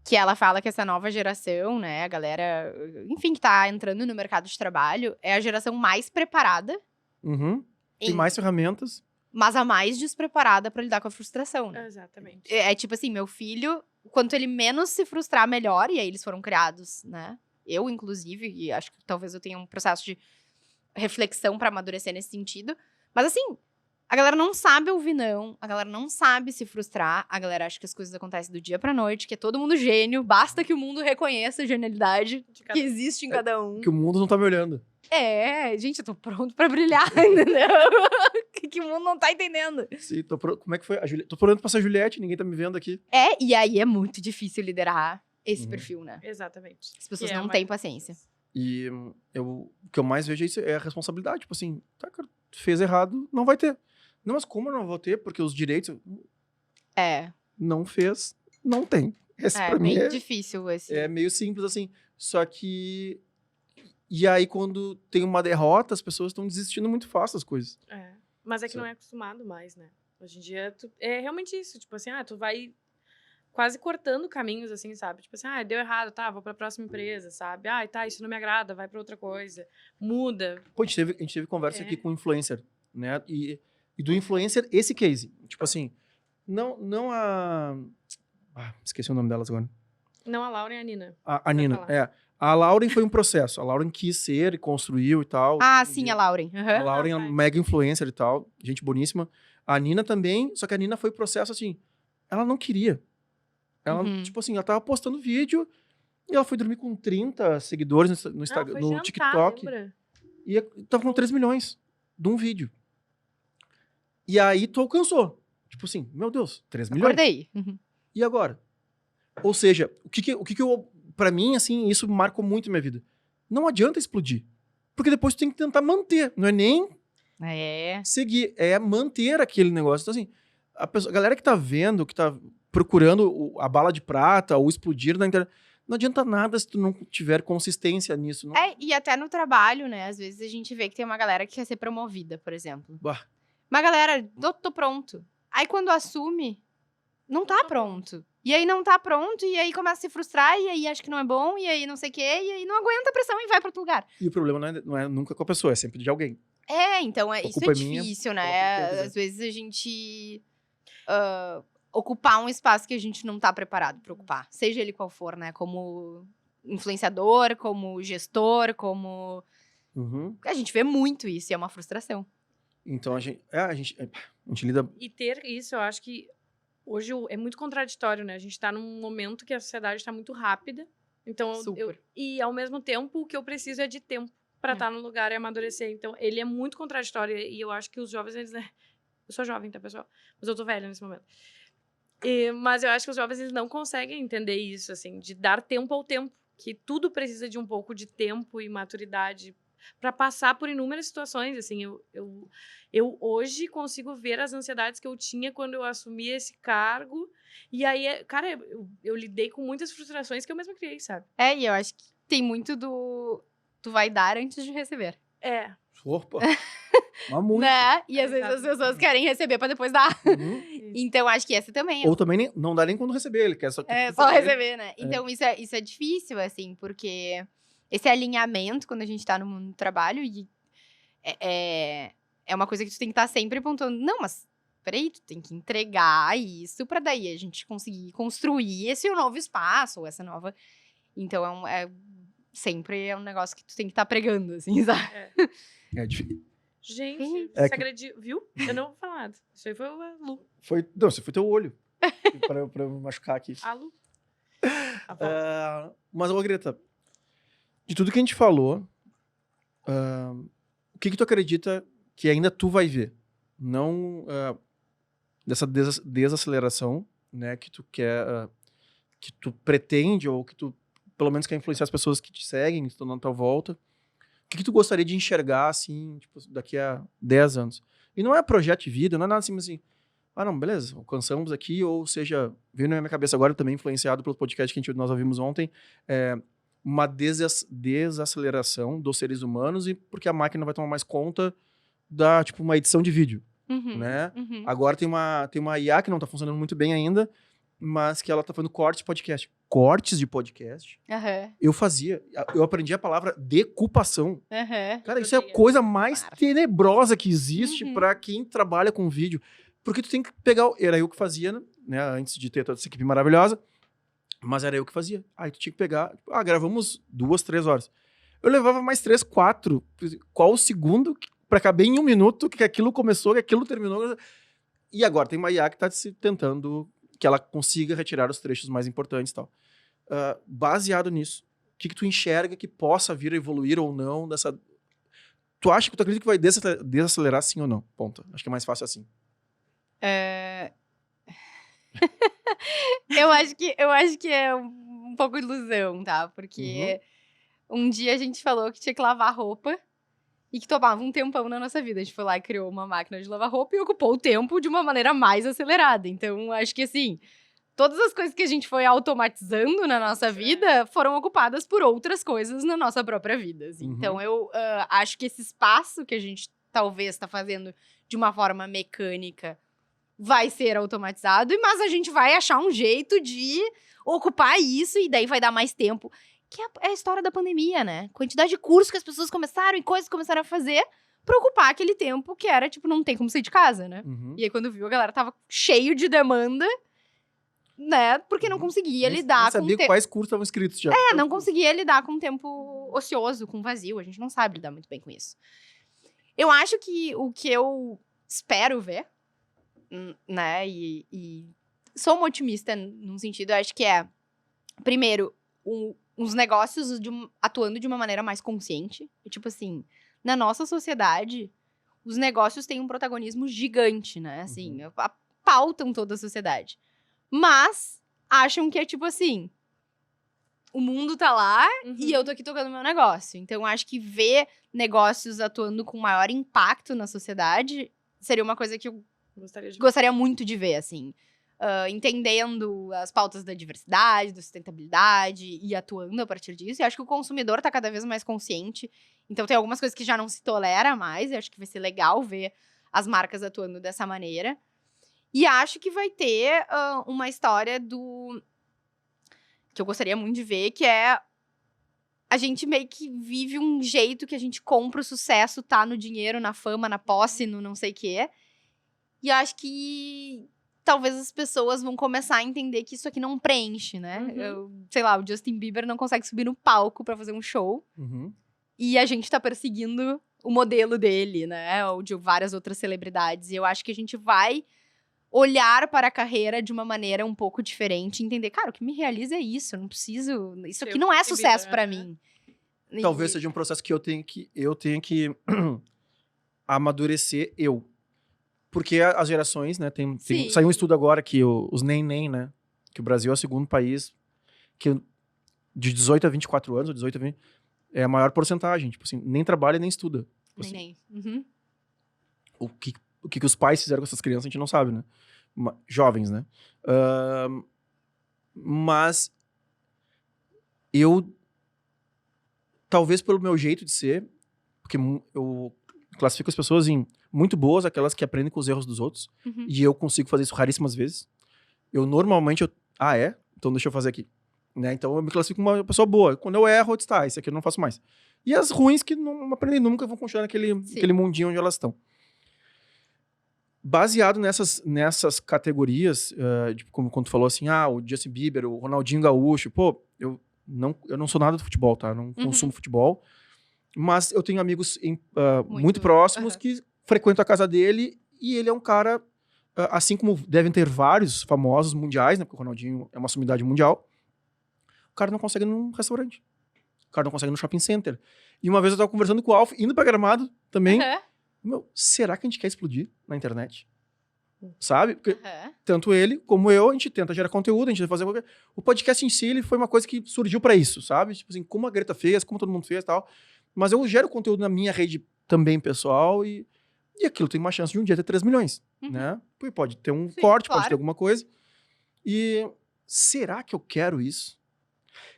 Que ela fala que essa nova geração, né, a galera, enfim, que tá entrando no mercado de trabalho, é a geração mais preparada, Uhum. Tem em- mais ferramentas. mas a mais despreparada pra lidar com a frustração, né? Exatamente. É tipo assim, meu filho, quanto ele menos se frustrar, melhor. E aí eles foram criados, né? Eu, inclusive, e acho que talvez eu tenha um processo de reflexão pra amadurecer nesse sentido. Mas assim, a galera não sabe ouvir não, a galera não sabe se frustrar, a galera acha que as coisas acontecem do dia pra noite, que é todo mundo gênio, basta que o mundo reconheça a genialidade De que cada- existe em cada um. Que o mundo não tá me olhando. Gente, eu tô pronto pra brilhar, entendeu? que o mundo não tá entendendo. Sim, como é que foi? Tô pronto pra ser a Juliette, ninguém tá me vendo aqui. E aí é muito difícil liderar esse Uhum. perfil, né? Exatamente. As pessoas Que é não uma- têm paciência. E o que eu mais vejo é isso, é a responsabilidade. Tipo assim, tá, cara, tu fez errado, não vai ter. Não, mas como eu não vou ter? Porque os direitos não fez, não tem. Esse pra mim bem difícil esse. é meio simples assim. Só que... E aí, quando tem uma derrota, as pessoas estão desistindo muito fácil das coisas. É. Mas é que não é acostumado mais, né? Hoje em dia, é realmente isso. Tipo assim, tu vai quase cortando caminhos, assim, sabe? Tipo assim, deu errado, tá, vou pra próxima empresa, sabe? Tá, isso não me agrada, vai pra outra coisa. Muda. Pô, a gente teve conversa É. aqui com o influencer, né? E do influencer, esse case. Tipo assim, não a... esqueci o nome delas agora. Não a Laura e a Nina. A Nina, falar. A Lauren foi um processo. A Lauren quis ser e construiu e tal. Sim, a Lauren. A Uhum. Lauren é uma mega influencer e tal. Gente boníssima. A Nina também, só que a Nina foi processo assim. Ela não queria. Ela, Uhum. tipo assim, ela tava postando vídeo e ela foi dormir com 30 seguidores no Instagram, foi no jantar, TikTok. lembra? E tava com 3 milhões de um vídeo. E aí tu alcançou. Tipo assim, meu Deus, 3 milhões. Acordei. Uhum. E agora? Ou seja, o que eu... Pra mim, assim, isso marcou muito minha vida. Não adianta explodir. Porque depois tu tem que tentar manter. Não é nem seguir, é manter aquele negócio. Então, assim, a galera que tá vendo, que tá procurando a bala de prata ou explodir na internet, não adianta nada se tu não tiver consistência nisso. Não... E até no trabalho, né? Às vezes a gente vê que tem uma galera que quer ser promovida, por exemplo. Bah. Uma galera, tô pronto. Aí quando assume, não tá pronto. E aí não tá pronto, e aí começa a se frustrar, e aí acha que não é bom, e aí não sei o quê, e aí não aguenta a pressão e vai pra outro lugar. E o problema não é nunca com a pessoa, é sempre de alguém. Então, A isso culpa é é minha, difícil, coloca né? quem quiser. Às vezes a gente ocupar um espaço que a gente não tá preparado pra ocupar. Seja ele qual for, né? Como influenciador, como gestor, como... Uhum. A gente vê muito isso, e é uma frustração. Então a gente lida... E ter isso, eu acho que hoje é muito contraditório, né? A gente tá num momento que a sociedade tá muito rápida. Então, Super. e ao mesmo tempo, o que eu preciso é de tempo pra estar no lugar e amadurecer. Então, ele é muito contraditório. E eu acho que os jovens, eles, né? Eu sou jovem, tá, pessoal? Mas eu tô velha nesse momento. Mas eu acho que os jovens, eles não conseguem entender isso, assim, de dar tempo ao tempo. Que tudo precisa de um pouco de tempo e maturidade para passar por inúmeras situações, assim, eu hoje consigo ver as ansiedades que eu tinha quando eu assumi esse cargo, e aí, cara, eu lidei com muitas frustrações que eu mesma criei, sabe? E eu acho que tem muito do... Tu vai dar antes de receber. Opa! Mas muito. Né? E às vezes as pessoas querem receber pra depois dar. Uhum. Então, acho que essa também Ou também não dá nem quando receber, ele quer só... só receber, né? Então, isso é difícil, assim, porque esse alinhamento, quando a gente tá no mundo do trabalho, é é uma coisa que tu tem que estar sempre pontuando. Não, mas peraí, tu tem que entregar isso pra daí a gente conseguir construir esse novo espaço, ou essa nova... Então, sempre é um negócio que tu tem que estar pregando, assim, sabe? É difícil. Gente, É você que- agrediu, viu? Eu não vou falar nada. Isso aí foi o Lu. Não, você foi teu olho. pra eu machucar aqui. A Lu. A voz. Mas, ô Greta, de tudo que a gente falou, o que tu acredita que ainda tu vai ver? Não dessa desaceleração, né, que tu quer, que tu pretende, ou que tu, pelo menos, quer influenciar as pessoas que te seguem, que estão na tua volta. O que tu gostaria de enxergar, assim, tipo, daqui a 10 anos? E não é projeto de vida, não é nada assim, mas assim, não, beleza, alcançamos aqui, ou seja, veio na minha cabeça agora, também influenciado pelo podcast que nós ouvimos ontem, uma desaceleração dos seres humanos, e porque a máquina vai tomar mais conta da, tipo, uma edição de vídeo, né? Uhum. Agora tem uma IA que não tá funcionando muito bem ainda, mas que ela tá fazendo cortes de podcast. Cortes de podcast. Aham. Eu aprendi a palavra decupação. Aham. Cara, isso é a Odeio. coisa mais Claro. tenebrosa que existe Uhum. pra quem trabalha com vídeo. Porque tu tem que pegar... Era eu que fazia, né? Antes de ter toda essa equipe maravilhosa. Mas era eu que fazia. Aí tu tinha que pegar... Gravamos 2, 3 horas. Eu levava mais 3, 4. Qual o segundo pra caber em 1 minuto que aquilo começou, que aquilo terminou. E agora tem uma IA que tá se tentando que ela consiga retirar os trechos mais importantes e tal. Baseado nisso, o que tu enxerga que possa vir a evoluir ou não dessa... Tu acredita que vai desacelerar sim ou não? Ponto. Acho que é mais fácil assim. Eu acho que é um pouco ilusão, tá? Porque um dia a gente falou que tinha que lavar roupa e que tomava um tempão na nossa vida. A gente foi lá e criou uma máquina de lavar roupa e ocupou o tempo de uma maneira mais acelerada. Então, acho que assim, todas as coisas que a gente foi automatizando na nossa vida foram ocupadas por outras coisas na nossa própria vida. Assim. Uhum. Então, eu acho que esse espaço que a gente talvez está fazendo de uma forma mecânica vai ser automatizado, mas a gente vai achar um jeito de ocupar isso e daí vai dar mais tempo. Que é a história da pandemia, né? Quantidade de cursos que as pessoas começaram e coisas que começaram a fazer pra ocupar aquele tempo que era, tipo, não tem como sair de casa, né? Uhum. E aí, quando viu, a galera tava cheio de demanda, né? Porque não conseguia Nem lidar com sabia o tempo. quais cursos estavam inscritos já. Não conseguia lidar com o tempo ocioso, com vazio. A gente não sabe lidar muito bem com isso. Eu acho que o que eu espero ver, né? E sou uma otimista num sentido, eu acho que primeiro, os negócios atuando de uma maneira mais consciente. Tipo assim, na nossa sociedade, os negócios têm um protagonismo gigante, né? Assim, pautam toda a sociedade. Mas acham que é tipo assim, o mundo tá lá e eu tô aqui tocando meu negócio. Então, acho que ver negócios atuando com maior impacto na sociedade seria uma coisa que eu gostaria muito de ver, assim. Entendendo as pautas da diversidade, da sustentabilidade e atuando a partir disso. E acho que o consumidor tá cada vez mais consciente. Então, tem algumas coisas que já não se tolera mais. E acho que vai ser legal ver as marcas atuando dessa maneira. E acho que vai ter uma história que eu gostaria muito de ver, que é a gente meio que vive um jeito que a gente compra o sucesso, tá no dinheiro, na fama, na posse, no não sei o quê. E acho que talvez as pessoas vão começar a entender que isso aqui não preenche, né? Sei lá, o Justin Bieber não consegue subir no palco pra fazer um show. E a gente tá perseguindo o modelo dele, né? Ou de várias outras celebridades. E eu acho que a gente vai olhar para a carreira de uma maneira um pouco diferente. Entender, cara, o que me realiza é isso. Eu não preciso... Isso aqui não é sucesso pra mim. Talvez seja um processo que eu tenho que amadurecer eu. Porque as gerações, né, saiu um estudo agora que os neném, né, que o Brasil é o segundo país que de 18 a 24 anos, ou 18 a 20, é a maior porcentagem, tipo assim, nem trabalha nem estuda. Tipo assim, o que os pais fizeram com essas crianças a gente não sabe, né? Jovens, né? Mas eu, talvez pelo meu jeito de ser, porque eu classifico as pessoas em muito boas, aquelas que aprendem com os erros dos outros. E eu consigo fazer isso raríssimas vezes. Eu normalmente... Então deixa eu fazer aqui. Né? Então eu me classifico como uma pessoa boa. Quando eu erro, eu disse, isso aqui eu não faço mais. E as ruins que não aprendem nunca vão continuar naquele mundinho onde elas estão. baseado nessas categorias, como quando tu falou assim, o Justin Bieber, o Ronaldinho Gaúcho, pô, eu não sou nada do futebol, tá? Eu não consumo futebol, mas eu tenho amigos muito próximos que frequentam a casa dele e ele é um cara, assim como devem ter vários famosos mundiais, né? Porque o Ronaldinho é uma sumidade mundial, o cara não consegue ir num restaurante, o cara não consegue ir no shopping center. E uma vez eu tava conversando com o Alf, indo pra Gramado também, será que a gente quer explodir na internet? Sabe? Porque tanto ele como eu, a gente tenta gerar conteúdo, a gente tenta fazer qualquer... O podcast em si, ele foi uma coisa que surgiu pra isso, sabe? Tipo assim, como a Greta fez, como todo mundo fez e tal. Mas eu gero conteúdo na minha rede também pessoal e aquilo tem uma chance de um dia ter 3 milhões, né? Porque pode ter um corte, pode ter alguma coisa. E será que eu quero isso?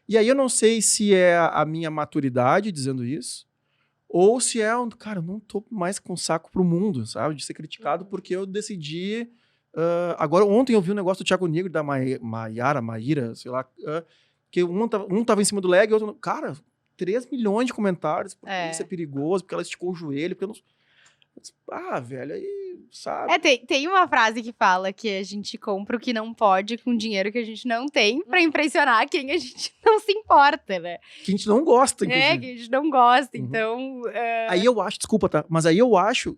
E aí eu não sei se é a minha maturidade dizendo isso, ou se é cara, eu não tô mais com saco pro mundo, sabe? De ser criticado porque eu decidi... agora, ontem eu vi um negócio do Thiago Negro, da Maíra, sei lá, que um tava em cima do leg e o outro... Cara, 3 milhões de comentários, porque isso é perigoso, porque ela esticou o joelho, porque eu não... velho, aí, sabe? Tem uma frase que fala que a gente compra o que não pode com dinheiro que a gente não tem pra impressionar quem a gente não se importa, né? Que a gente não gosta, inclusive. Que a gente não gosta, então... Aí eu acho, desculpa, tá? Mas aí eu acho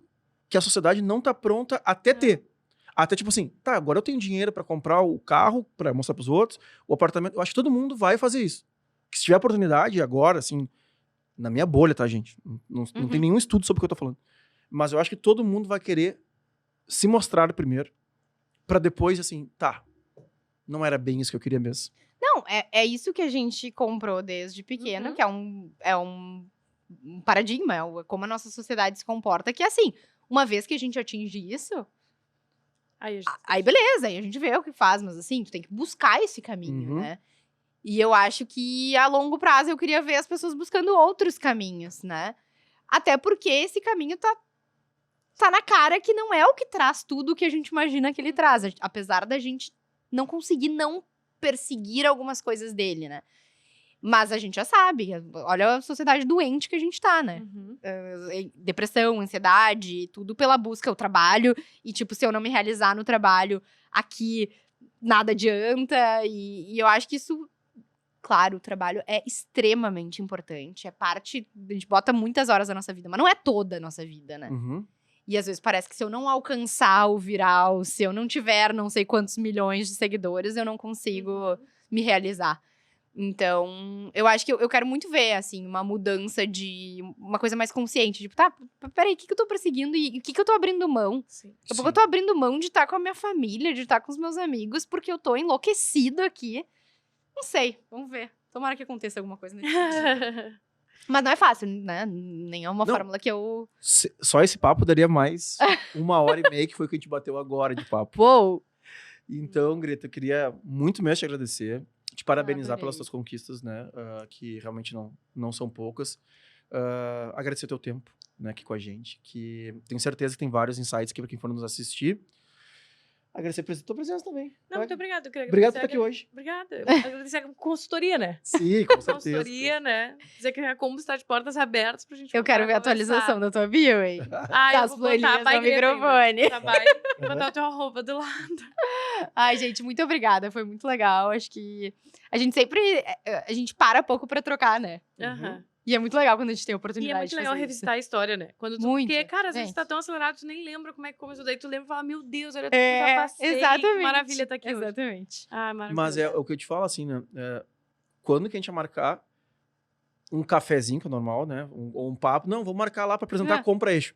que a sociedade não tá pronta até ter. Até tipo assim, agora eu tenho dinheiro pra comprar o carro, pra mostrar pros outros, o apartamento. Eu acho que todo mundo vai fazer isso. Que se tiver oportunidade agora, assim, na minha bolha, tá, gente? Não tem nenhum estudo sobre o que eu tô falando. Mas eu acho que todo mundo vai querer se mostrar primeiro, pra depois, assim, não era bem isso que eu queria mesmo. Não, é isso que a gente comprou desde pequeno, que é um paradigma, é como a nossa sociedade se comporta, que assim, uma vez que a gente atinge isso, aí beleza, aí a gente vê o que faz, mas assim, tu tem que buscar esse caminho, né? E eu acho que a longo prazo eu queria ver as pessoas buscando outros caminhos, né? Até porque esse caminho tá na cara que não é o que traz tudo o que a gente imagina que ele traz. Apesar da gente não conseguir não perseguir algumas coisas dele, né? Mas a gente já sabe. Olha a sociedade doente que a gente tá, né? Depressão, ansiedade, tudo pela busca, o trabalho. E, tipo, se eu não me realizar no trabalho, aqui nada adianta. E eu acho que isso... Claro, o trabalho é extremamente importante. É parte... A gente bota muitas horas da nossa vida, mas não é toda a nossa vida, né? E às vezes parece que se eu não alcançar o viral, se eu não tiver não sei quantos milhões de seguidores, eu não consigo me realizar. Então, eu acho que eu quero muito ver, assim, uma mudança de... Uma coisa mais consciente. Tipo, peraí, o que eu tô perseguindo e o que eu tô abrindo mão? Daqui a pouco eu tô abrindo mão de estar com a minha família, de estar com os meus amigos, porque eu tô enlouquecido aqui. Não sei, vamos ver. Tomara que aconteça alguma coisa nesse sentido. Mas não é fácil, né? Nem é uma fórmula que eu... Só esse papo daria mais 1h30, que foi o que a gente bateu agora de papo. Uou! Então, Greta, eu queria muito mesmo te agradecer, te parabenizar pelas tuas conquistas, né? Que realmente não são poucas. Agradecer o teu tempo, né, aqui com a gente, que tenho certeza que tem vários insights aqui para quem for nos assistir. Agradecer a tua presença também. Não, muito obrigada. Obrigado por estar aqui hoje. Obrigada. Agradecer a consultoria, né? Sim, com certeza. Consultoria, né? Dizer que a Combo está de portas abertas pra gente Eu quero ver a atualização da tua bio, hein? Eu vou botar no microfone. Vou botar o teu arroba do lado. Ai, gente, muito obrigada. Foi muito legal. Acho que a gente sempre... A gente para pouco pra trocar, né? E é muito legal quando a gente tem a oportunidade. E é muito legal revisitar a história, né? Quando tu, muito. Porque, cara, às vezes tá tão acelerado, tu nem lembra como é que começou. Daí tu lembra e fala, meu Deus, olha tudo que eu já passei. Exatamente. Que maravilha tá aqui Exatamente. Hoje. Ah, maravilha. Mas é o que eu te falo assim, né? Quando que a gente ia marcar um cafezinho, que é normal, né? Ou um papo. Não, vou marcar lá pra apresentar a Compra Eixo.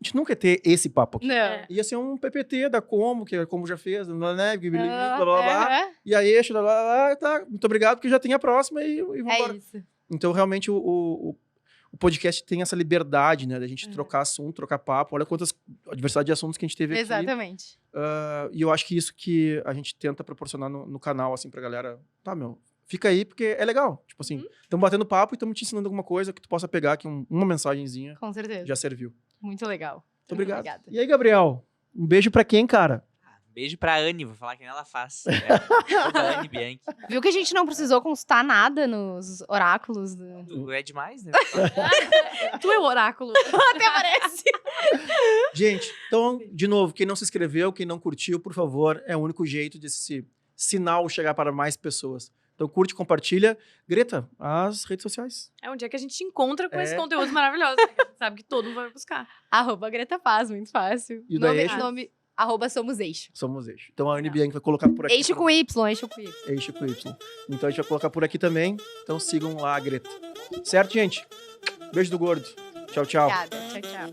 A gente nunca ia ter esse papo aqui. Não. Ia ser um PPT da Como, que a Como já fez, né? Blá, blá, blá. E a Eixo, blá, blá, blá, tá. Muito obrigado, porque já tem a próxima e vamos embora. É isso. Então, realmente, o podcast tem essa liberdade, né? Da gente trocar assunto, trocar papo. Olha quantas diversidade de assuntos que a gente teve aqui. Exatamente. E eu acho que isso que a gente tenta proporcionar no canal, assim, pra galera. Fica aí, porque é legal. Tipo assim, estamos batendo papo e estamos te ensinando alguma coisa que tu possa pegar aqui, uma mensagenzinha. Com certeza. Já serviu. Muito legal. Muito obrigado. Obrigada. E aí, Gabriel? Um beijo pra quem, cara? Beijo pra Anne, vou falar que nem ela faz. Toda Anne Bianchi. Viu que a gente não precisou consultar nada nos oráculos? Tu é demais, né? Tu é o oráculo. Até parece. Gente, então, de novo, quem não se inscreveu, quem não curtiu, por favor, é o único jeito desse sinal chegar para mais pessoas. Então, curte, compartilha. Greta, as redes sociais. É um dia que a gente te encontra com esse É. conteúdo maravilhoso. Né? Sabe que todo mundo vai buscar. @Greta Paz, muito fácil. E o da Eixo? Nome, @Somos Eixo. Somos Eixo. Então, a Anne Bianchi vai colocar por aqui. Eixo com Y, Eixo com Y. Eixo com Y. Então, a gente vai colocar por aqui também. Então, sigam lá a Greta. Certo, gente? Beijo do gordo. Tchau, tchau. Obrigada. Tchau, tchau.